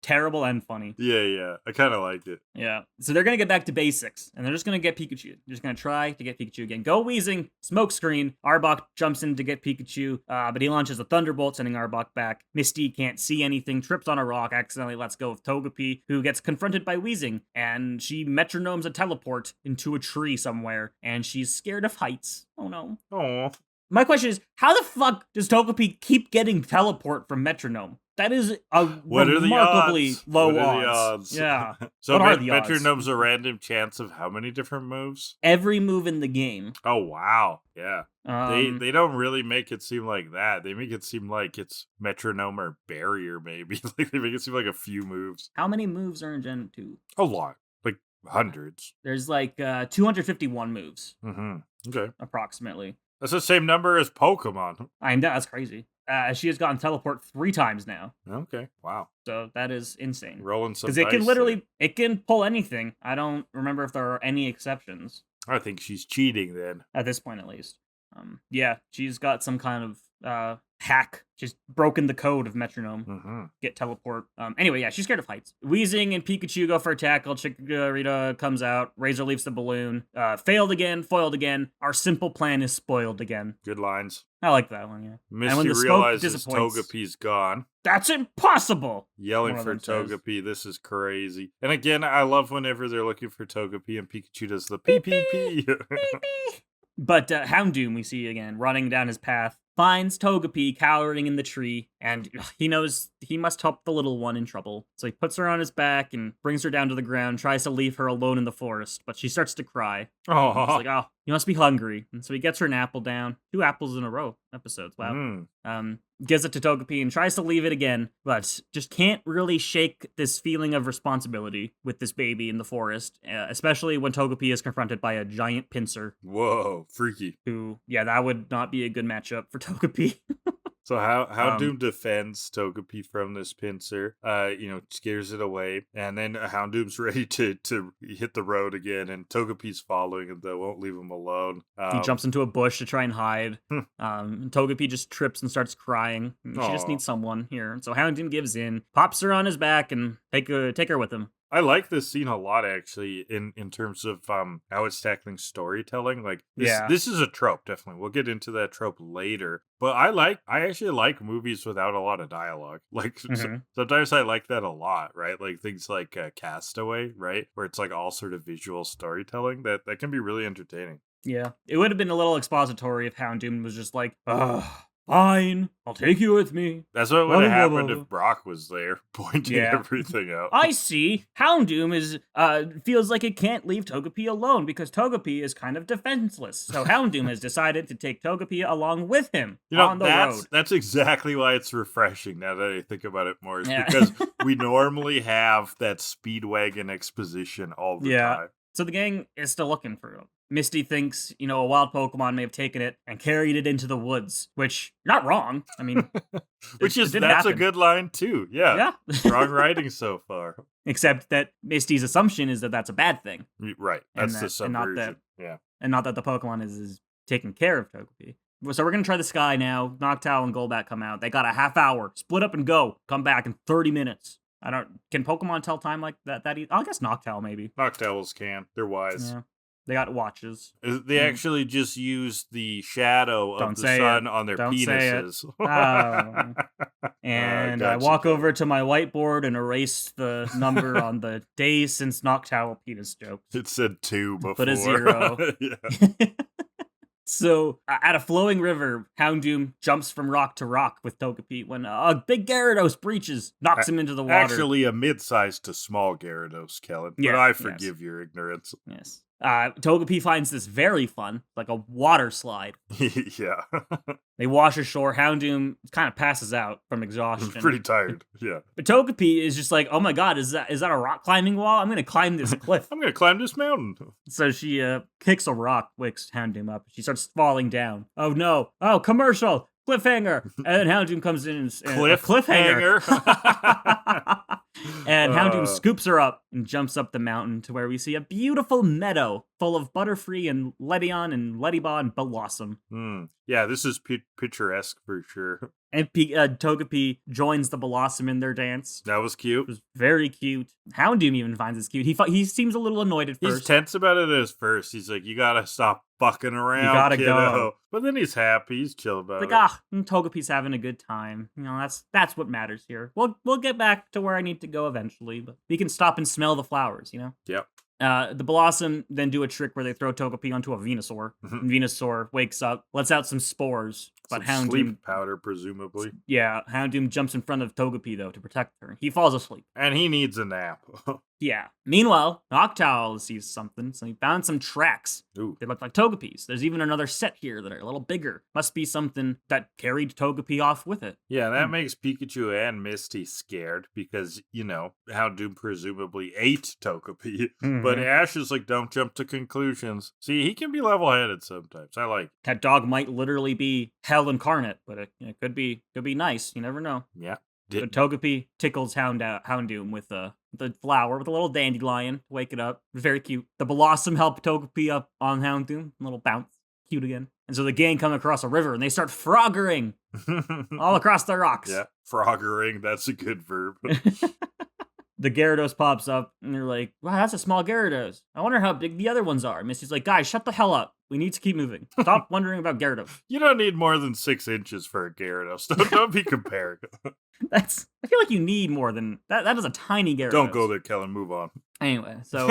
terrible and funny. Yeah. I kind of liked it. Yeah. So they're going to get back to basics, and they're just going to get Pikachu. They're just going to try to get Pikachu again. Go Weezing, smokescreen. Arbok jumps in to get Pikachu, but he launches a Thunderbolt, sending Arbok back. Misty can't see anything, trips on a rock, accidentally lets go of Togepi, who gets confronted by Weezing, and she metronomes a teleport into a tree somewhere, and she's scared of heights. Oh no. Oh. My question is, how the fuck does Togepi keep getting teleport from metronome? That is a remarkably low odds. Yeah. So what are the odds? metronome's a random chance of how many different moves? Every move in the game. Oh, wow. Yeah. They don't really make it seem like that. They make it seem like it's metronome or barrier, maybe. Like they make it seem like a few moves. How many moves are in Gen 2? A lot. Like hundreds. There's like 251 moves. Mm-hmm. Okay. Approximately. That's the same number as Pokemon. I know, that's crazy. She has gotten teleport 3 times now. Okay, wow. So that is insane. Rolling some dice. Because it can pull anything. I don't remember if there are any exceptions. I think she's cheating then. At this point, at least. Yeah, she's got some kind of hack. She's broken the code of metronome. Mm-hmm. Get teleport. Anyway, yeah, she's scared of heights. Weezing and Pikachu go for a tackle. Chikorita comes out. Razor leaves the balloon. Failed again. Foiled again. Our simple plan is spoiled again. Good lines. I like that one, yeah. Misty realizes Togepi's gone. That's impossible! Yelling for Togepi. This is crazy. And again, I love whenever they're looking for Togepi and Pikachu does the pee. But Houndoom we see again, running down his path, finds Togepi cowering in the tree, and he knows he must help the little one in trouble. So he puts her on his back and brings her down to the ground, tries to leave her alone in the forest, but she starts to cry. Oh. He's like, oh, you must be hungry. And so he gets her an apple down. 2 apples in a row episodes, wow. Gives it to Togepi and tries to leave it again, but just can't really shake this feeling of responsibility with this baby in the forest, especially when Togepi is confronted by a giant pincer. Whoa, freaky. That would not be a good matchup for Togepi. So how Doom defends Togepi from this pincer, scares it away, and then Houndoom's ready to hit the road again, and Togepi's following him, though, won't leave him alone. He jumps into a bush to try and hide. Togepi just trips and starts crying. She just needs someone here. So Houndoom gives in, pops her on his back, and take her with him. I like this scene a lot, actually, in terms of how it's tackling storytelling. Like, this is a trope, definitely. We'll get into that trope later. But I actually like movies without a lot of dialogue. Like, sometimes I like that a lot, right? Like, things like Castaway, right? Where it's like all sort of visual storytelling. That can be really entertaining. Yeah. It would have been a little expository if Houndoom was just like, fine, I'll take you with me. That's what would have happened if Brock was there, pointing everything out. I see. Houndoom is feels like it can't leave Togepi alone because Togepi is kind of defenseless. So Houndoom has decided to take Togepi along with him on the road. That's exactly why it's refreshing now that I think about it more. Is because we normally have that Speedwagon exposition all the time. So the gang is still looking for him. Misty thinks, a wild Pokemon may have taken it and carried it into the woods, which, not wrong. I mean, that's a good line too. Yeah. Strong writing so far. Except that Misty's assumption is that that's a bad thing. Right. That's the subversion. And not that the Pokemon is taking care of Togepi. So we're going to try the sky now. Noctowl and Golbat come out. They got a half hour. Split up and go. Come back in 30 minutes. Can Pokemon tell time like that? I guess Noctowl maybe. Noctowls can. They're wise. Yeah. They got watches. They actually just use the shadow of the sun on their penises. And I walk over to my whiteboard and erase the number on the days since Noctowl penis jokes. It said 2 before. Put a 0. So, at a flowing river, Houndoom jumps from rock to rock with Togepi when a big Gyarados breaches, knocks him into the water. Actually, a mid-sized to small Gyarados, Kellan. But I forgive your ignorance. Yes. Togepi finds this very fun, like a water slide. Yeah. They wash ashore. Houndoom kind of passes out from exhaustion. Pretty tired, yeah. But Togepi is just like, oh my god, is that a rock climbing wall? I'm going to climb this cliff. I'm going to climb this mountain. So she kicks a rock, wakes Houndoom up. She starts falling down. Oh no. Oh, commercial. Cliffhanger. And then Houndoom comes in and cliffhanger. And Houndoom scoops her up and jumps up the mountain to where we see a beautiful meadow full of Butterfree and Ledyba and Blossom. Yeah, this is picturesque for sure. And Togepi joins the Blossom in their dance. That was cute. It was very cute. Houndoom even finds it cute. He seems a little annoyed at first. He's tense about it at first. He's like, you gotta stop fucking around, you gotta kiddo. go. But then he's happy. He's chill about it. Togepi's having a good time. That's what matters here. We'll get back to where I need to go eventually, but we can stop and smell the flowers, Yep. The Blossom then do a trick where they throw Togepi onto a Venusaur. And Venusaur wakes up, lets out some spores. But Houndoom, sleep powder, presumably. Yeah, Houndoom jumps in front of Togepi, though, to protect her. He falls asleep. And he needs a nap. Yeah. Meanwhile, Noctowl sees something, so he found some tracks. Ooh. They look like Togepi's. There's even another set here that are a little bigger. Must be something that carried Togepi off with it. Yeah, that makes Pikachu and Misty scared because, Houndoom presumably ate Togepi. But Ash is like, don't jump to conclusions. See, he can be level-headed sometimes. I like it. That dog might literally be hell incarnate, but it could be nice. You never know. Yeah. So Togepi tickles Houndoom with the flower, with a little dandelion to wake it up. Very cute. The Blossom helped Togepi up on Houndoom. A little bounce. Cute again. And so the gang come across a river and they start froggering all across the rocks. Yeah, froggering. That's a good verb. The Gyarados pops up and they're like, wow, that's a small Gyarados. I wonder how big the other ones are. Misty's like, guys, shut the hell up. We need to keep moving. Stop wondering about Gyarados. You don't need more than 6 inches for a Gyarados. Don't be comparing. I feel like you need more than that. That is a tiny Gyarados. Don't go there, Kellan. Move on. Anyway, so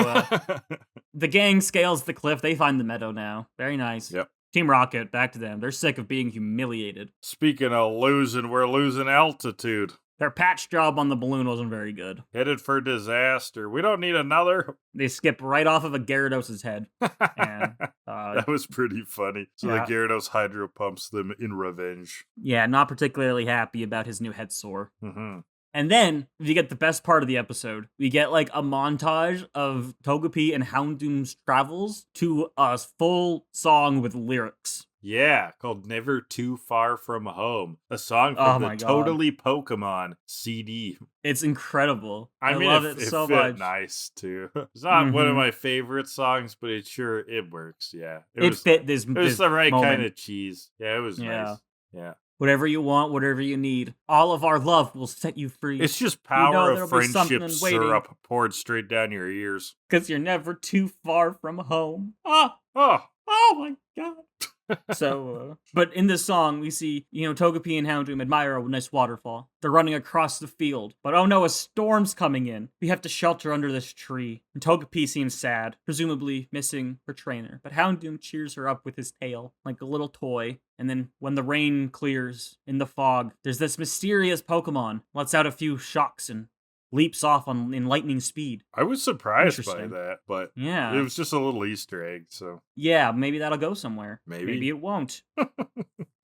the gang scales the cliff. They find the meadow now. Very nice. Yep. Team Rocket, back to them. They're sick of being humiliated. Speaking of losing, we're losing altitude. Their patch job on the balloon wasn't very good. Headed for disaster. We don't need another. They skip right off of a Gyarados' head. And, that was pretty funny. So the Gyarados hydro pumps them in revenge. Yeah, not particularly happy about his new head sore. Mm-hmm. And then, if you get the best part of the episode, we get like a montage of Togepi and Houndoom's travels to a full song with lyrics. Yeah, called Never Too Far From Home. A song from the Totally Pokemon CD. It's incredible. I mean, love it so fit much. Nice, too. It's not one of my favorite songs, but it works, yeah. It fit this It was the right moment. kind of cheese. Yeah, it was nice. Yeah. Whatever you want, whatever you need. All of our love will set you free. It's just You know power there'll of be something friendship waiting. syrup poured straight down your ears. Because you're never too far from home. Oh my god. So, but in this song, we see, Togepi and Houndoom admire a nice waterfall. They're running across the field, but oh no, a storm's coming in. We have to shelter under this tree. And Togepi seems sad, presumably missing her trainer. But Houndoom cheers her up with his tail, like a little toy. And then when the rain clears in the fog, there's this mysterious Pokemon, lets out a few shocks and leaps off in lightning speed. I was surprised by that, but yeah, it was just a little Easter egg, so. Yeah, maybe that'll go somewhere. Maybe it won't.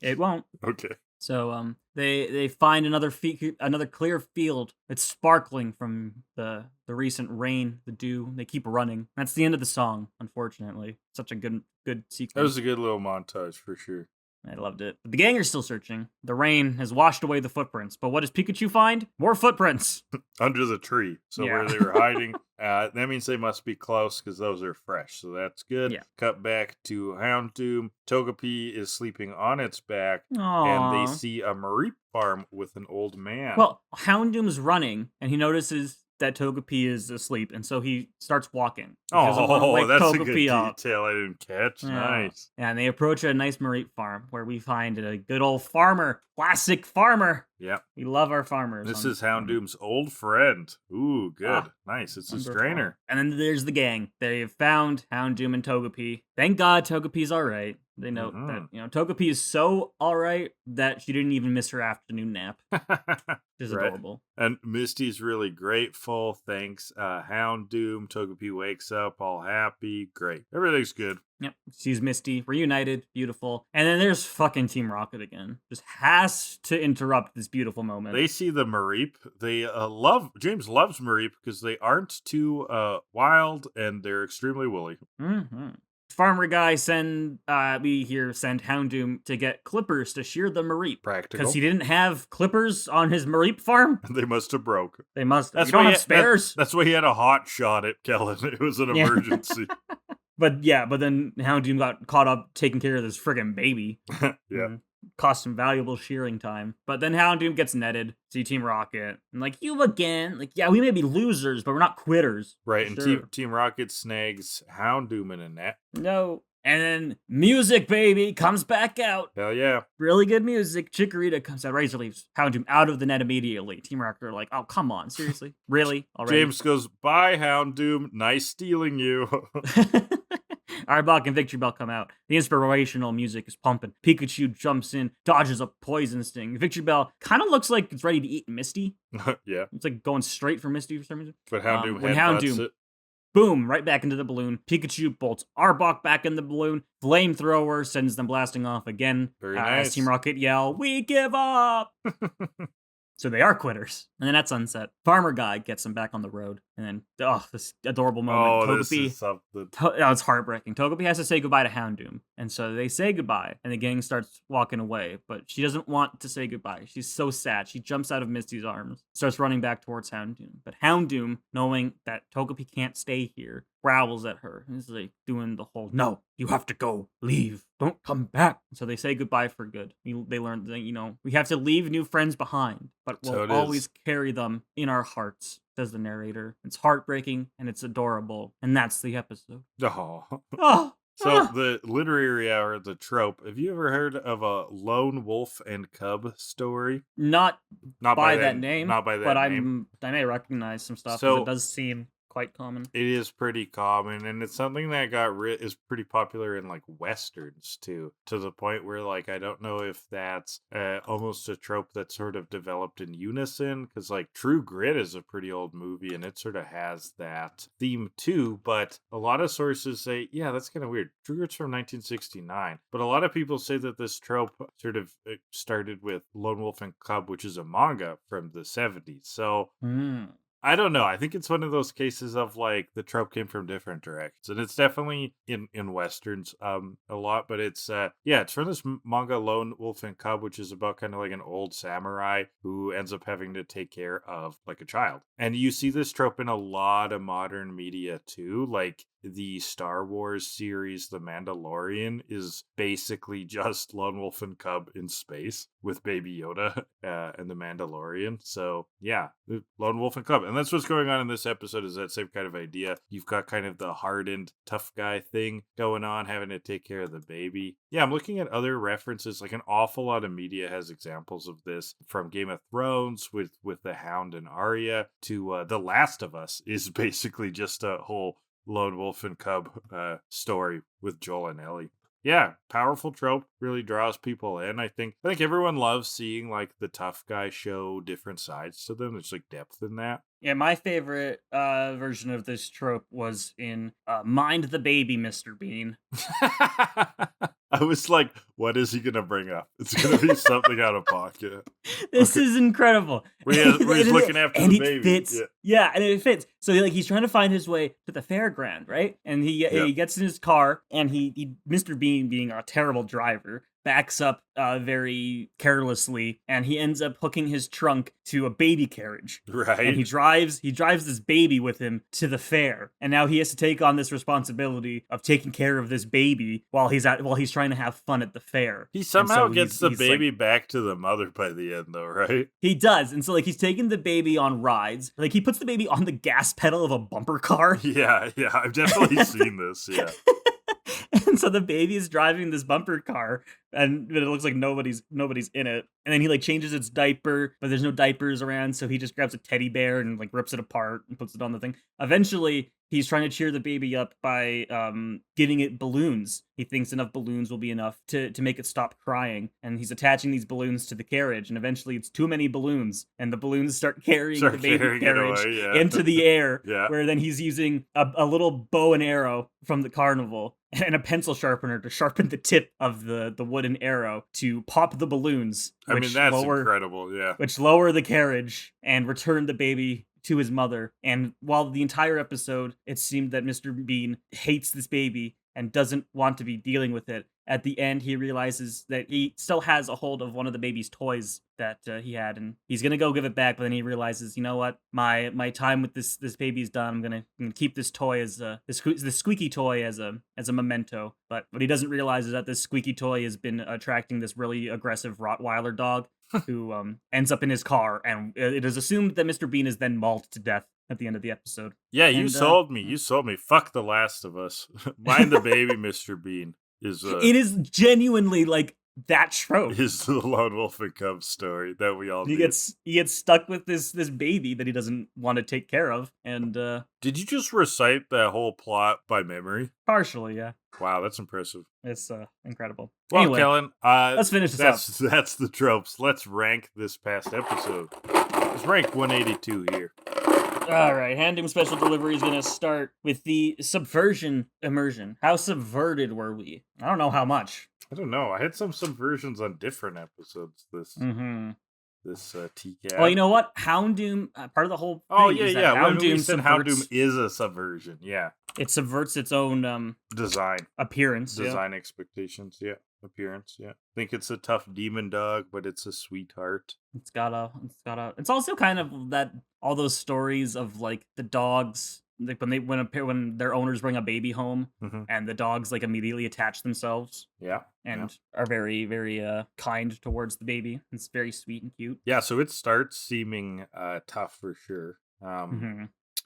It won't. Okay. So they find another clear field. It's sparkling from the recent rain, the dew. They keep running. That's the end of the song, unfortunately. Such a good sequence. That was a good little montage for sure. I loved it. But the gang are still searching. The rain has washed away the footprints. But what does Pikachu find? More footprints. Under the tree. So where they were hiding. That means they must be close because those are fresh. So that's good. Yeah. Cut back to Houndoom. Togepi is sleeping on its back. Aww. And they see a Mareep farm with an old man. Well, Houndoom's running and he notices that Togepi is asleep, and so he starts walking. That's Togepi a good detail I didn't catch. Yeah. Nice. And they approach a nice Mareep farm where we find a good old farmer, classic farmer. Yep. We love our farmers. This is Houndoom's old friend. Ooh, good. Nice. It's his trainer. And then there's the gang. They've found Houndoom and Togepi. Thank God Togepi's all right. They know that, Togepi is so all right that she didn't even miss her afternoon nap. Which is adorable. And Misty's really grateful. Thanks, Houndoom. Togepi wakes up all happy. Great. Everything's good. Yep. Sees Misty. Reunited. Beautiful. And then there's fucking Team Rocket again. Just has to interrupt this beautiful moment. They see the Mareep. They James loves Mareep because they aren't too wild and they're extremely woolly. Mm-hmm. Farmer guy send Houndoom to get clippers to shear the Mareep. Practical. Because he didn't have clippers on his Mareep farm. They must have broke. They must have. That's you don't have spares? That's why he had a hot shot at Kellan. It was an emergency. But then Houndoom got caught up taking care of this friggin' baby. Yeah. Cost some valuable shearing time. But then Houndoom gets netted. See Team Rocket. And you again. We may be losers, but we're not quitters. Right, and Team Rocket snags Houndoom in a net. No. And then music, baby, comes back out. Hell yeah. Really good music. Chikorita comes out. Razor leaves Houndoom out of the net immediately. Team Rocket are like, oh, come on. Seriously? Really? Already? James goes, bye, Houndoom. Nice stealing you. Arbok and Victory Bell come out. The inspirational music is pumping. Pikachu jumps in, dodges a poison sting. Victory Bell kind of looks like it's ready to eat Misty. Yeah. It's going straight for Misty for some reason. But Houndoom it. Boom, right back into the balloon. Pikachu bolts Arbok back in the balloon. Flamethrower sends them blasting off again. Very nice. As Team Rocket yell, "We give up!" So they are quitters. And then at sunset, Farmer Guy gets them back on the road. And then, this adorable moment. This is something. It's heartbreaking. Togepi has to say goodbye to Houndoom. And so they say goodbye, and the gang starts walking away. But she doesn't want to say goodbye. She's so sad. She jumps out of Misty's arms, starts running back towards Houndoom. But Houndoom, knowing that Togepi can't stay here, growls at her. He's doing the whole, no, you have to go, leave, don't come back. So they say goodbye for good. They learn that, we have to leave new friends behind, but we'll always carry them in our hearts, says the narrator. It's heartbreaking and it's adorable. And that's the episode. So the literary hour, the trope. Have you ever heard of a lone wolf and cub story? Not by that name. Not by that name. I may recognize some stuff. So it does seem quite common. It is pretty common, and it's something that is pretty popular in westerns too, to the point where I don't know if that's almost a trope that's sort of developed in unison, because True Grit is a pretty old movie and it sort of has that theme too, but a lot of sources say, yeah, that's kind of weird. True Grit's from 1969, but a lot of people say that this trope sort of started with Lone Wolf and Cub, which is a manga from the 70s. So I don't know. I think it's one of those cases of the trope came from different directions, and it's definitely in westerns a lot. But it's it's from this manga Lone Wolf and Cub, which is about kind of an old samurai who ends up having to take care of a child. And you see this trope in a lot of modern media too. the Star Wars series, The Mandalorian, is basically just Lone Wolf and Cub in space with Baby Yoda and the Mandalorian. So yeah, Lone Wolf and Cub. And that's what's going on in this episode, is that same kind of idea. You've got kind of the hardened tough guy thing going on, having to take care of the baby. Yeah, I'm looking at other references. Like, an awful lot of media has examples of this, from Game of Thrones with the Hound and Arya to The Last of Us is basically just a whole Lone Wolf and Cub story with Joel and Ellie. Yeah, powerful trope, really draws people in. I think everyone loves seeing like the tough guy show different sides to them. There's like depth in that. Yeah, my favorite version of this trope was in Mind the Baby, Mr. Bean. I was like, what is he going to bring up? It's going to be something out of pocket. This is incredible. Where he's looking after the baby. Fits. Yeah, and it fits. So like he's trying to find his way to the fairground, right? And he gets in his car, and he Mr. Bean, being a terrible driver, backs up very carelessly, and he ends up hooking his trunk to a baby carriage. Right. And he drives this baby with him to the fair. And now he has to take on this responsibility of taking care of this baby while he's trying to have fun at the fair. He somehow gets the baby back to the mother by the end, though, right? He does. And so like he's taking the baby on rides. Like he puts the baby on the gas pedal of a bumper car. Yeah, I've definitely seen this, yeah. And so the baby is driving this bumper car, and it looks like nobody's in it. And then he like changes its diaper, but there's no diapers around, so he just grabs a teddy bear and like rips it apart and puts it on the thing. Eventually, he's trying to cheer the baby up by giving it balloons. He thinks enough balloons will be enough to make it stop crying. And he's attaching these balloons to the carriage, and eventually it's too many balloons, and the balloons start carrying the baby carriage into the air, where then he's using a little bow and arrow from the carnival and a pencil sharpener to sharpen the tip of the wooden arrow to pop the balloons. I mean, that's incredible, yeah. Which lower the carriage and return the baby to his mother. And while the entire episode, it seemed that Mr. Bean hates this baby and doesn't want to be dealing with it, at the end, he realizes that he still has a hold of one of the baby's toys that he had, and he's gonna go give it back. But then he realizes, you know what, my time with this baby's done. I'm gonna keep this toy as the squeaky toy as a memento. But what he doesn't realize is that this squeaky toy has been attracting this really aggressive Rottweiler dog who ends up in his car, and it is assumed that Mr. Bean is then mauled to death at the end of the episode. Yeah, you sold me. You sold me. Fuck The Last of Us. Mind the Baby, Mr. Bean. It is genuinely like that trope. Is the Lone Wolf and Cub story that we all he gets stuck with this baby that he doesn't want to take care of. And did you just recite that whole plot by memory? Partially, yeah. Wow, that's impressive. It's incredible. Well, anyway, Kellan, let's finish this up. That's the tropes. Let's rank this past episode. Let's rank 182 here. All right, Houndoom Special Delivery is going to start with the subversion immersion. How subverted were we? I don't know how much. I don't know. I had some subversions on different episodes this TKAD. Well, you know what? Houndoom, part of the whole thing Houndoom is a subversion, yeah. It subverts its own design. Appearance. Design expectations, yeah. Appearance, yeah. I think it's a tough demon dog, but it's a sweetheart. It's also kind of that, all those stories of like the dogs, like when their owners bring a baby home, and the dogs like immediately attach themselves. Yeah. And are very, very kind towards the baby. It's very sweet and cute. Yeah, so it starts seeming tough for sure.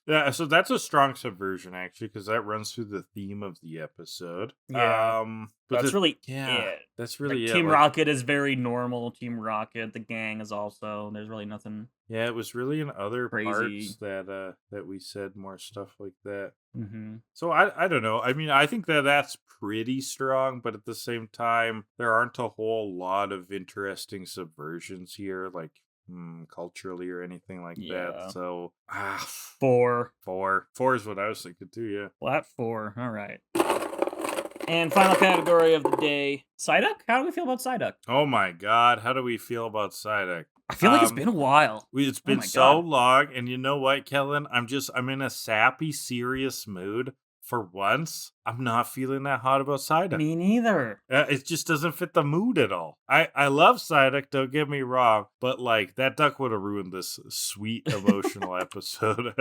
Yeah, so that's a strong subversion, actually, because that runs through the theme of the episode. Yeah, but that's really it. That's really it. Team Rocket is very normal. Team Rocket, the gang is also. There's really nothing. Yeah, it was really in other crazy parts that we said more stuff like that. Mm-hmm. So I don't know. I mean, I think that's pretty strong, but at the same time, there aren't a whole lot of interesting subversions here, like culturally or anything like that. So 4 is what I was thinking too. Yeah, flat 4. All right. And final category of the day, Psyduck. How do we feel about Psyduck? Oh my god, how do we feel about Psyduck? I feel like it's been a while. It's been so long, and you know what, Kellan? I'm in a sappy, serious mood for once. I'm not feeling that hot about Psyduck. Me neither. It just doesn't fit the mood at all. I love Psyduck, don't get me wrong, but like that duck would have ruined this sweet emotional episode.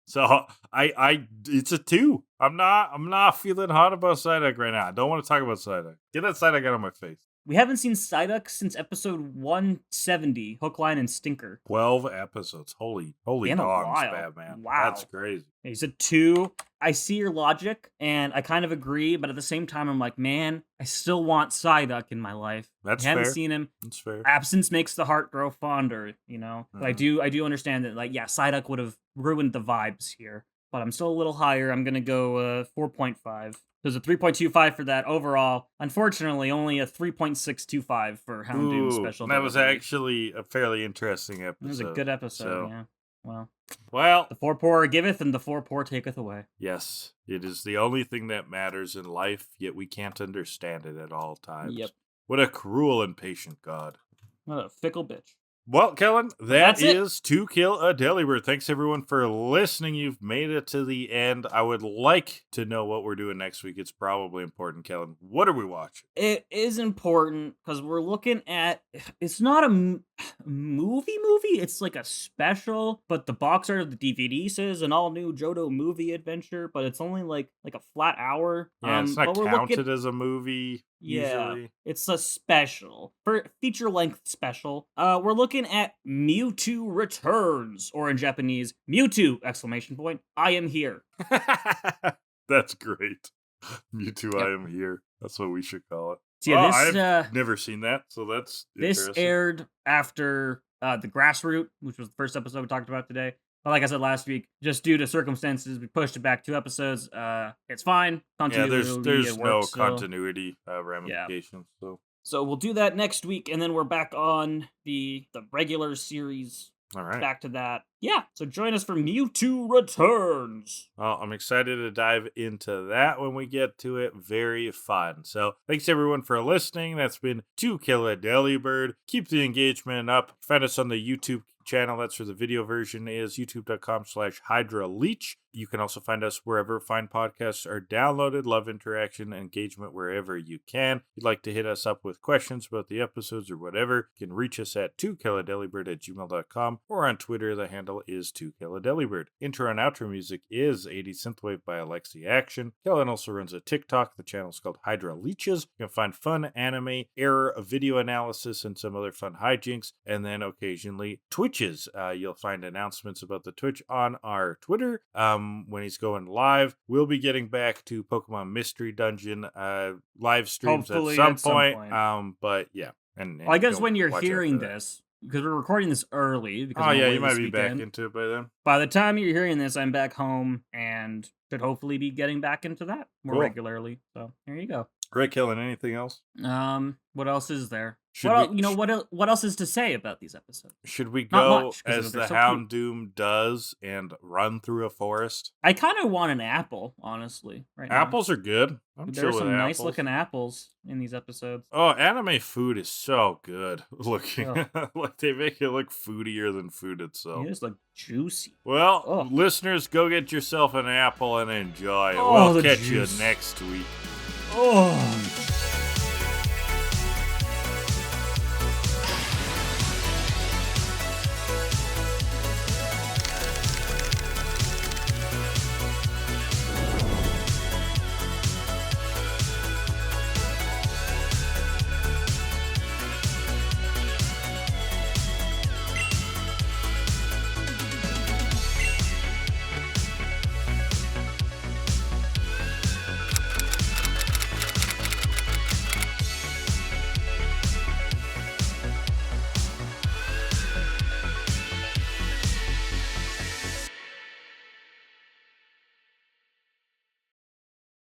So it's a 2. I'm not feeling hot about Psyduck right now. I don't want to talk about Psyduck. Get that Psyduck out of my face. We haven't seen Psyduck since episode 170, Hook, Line, and Stinker. 12 episodes. Holy Been a dogs, while. Batman. Wow. That's crazy. He's a 2. I see your logic, and I kind of agree, but at the same time, I'm like, man, I still want Psyduck in my life. That's I haven't fair. seen him. That's fair. Absence makes the heart grow fonder, you know? But I do understand that, like, yeah, Psyduck would have ruined the vibes here. But I'm still a little higher. I'm going to go 4.5. There's a 3.25 for that overall. Unfortunately, only a 3.625 for Houndoom special. That was delivery. actually a fairly interesting episode. It was a good episode, so. yeah. Well, the 4 poor giveth and the 4 poor taketh away. Yes, it is the only thing that matters in life, yet we can't understand it at all times. Yep. What a cruel and patient God. What a fickle bitch. Well, Kellan, That's it. is To Kill a Delibird. Thanks, everyone, for listening. You've made it to the end. I would like to know what we're doing next week. It's probably important, Kellan. What are we watching? It is important because we're looking at... It's not a movie. It's like a special, but the box art of the DVD says an all-new Johto movie adventure, but it's only like a flat hour. Yeah, it's not but we're counted as a movie, usually. It's a special. For feature-length special. We're looking at Mewtwo Returns, or in Japanese, Mewtwo! I am here. That's great. Mewtwo, I am here. That's what we should call it. So yeah, I've never seen that, so that's this aired after the Grassroot, which was the first episode we talked about today. But like I said last week, just due to circumstances, we pushed it back 2 episodes. It's fine. There's no continuity ramifications. So we'll do that next week, and then we're back on the regular series. All right. Back to that. Yeah, so join us for Mewtwo Returns. Well, I'm excited to dive into that when we get to it. Very fun. So thanks, everyone, for listening. That's been To Kill a Delibird. Keep the engagement up. Find us on the YouTube channel. That's where the video version is, youtube.com/HydraLeech. You can also find us wherever fine podcasts are downloaded. Love interaction, engagement wherever you can. If you'd like to hit us up with questions about the episodes or whatever, you can reach us at tokilladelibird@gmail.com or on Twitter. The handle is tokilladelibird. Intro and outro music is 80 Synthwave by Alexi Action. Kellan also runs a TikTok. The channel is called Hydra Leeches. You can find fun anime, error, video analysis, and some other fun hijinks. And then occasionally Twitches. You'll find announcements about the Twitch on our Twitter. When he's going live, we'll be getting back to Pokemon Mystery Dungeon live streams Hopefully at some point. But yeah. And I guess when you're hearing this, because we're recording this early. Because you might be back into it by then. By the time you're hearing this, I'm back home and should hopefully be getting back into that more regularly. So there you go. Great, Kellan. Anything else? What else is there? What else is to say about these episodes? Should we go as the Houndoom does and run through a forest? I kind of want an apple, honestly. Right now. Apples are good. There's some nice looking apples in these episodes. Oh, anime food is so good looking. Like they make it look foodier than food itself. It just look juicy. Well, listeners, go get yourself an apple and enjoy it. We'll catch you next week. Oh.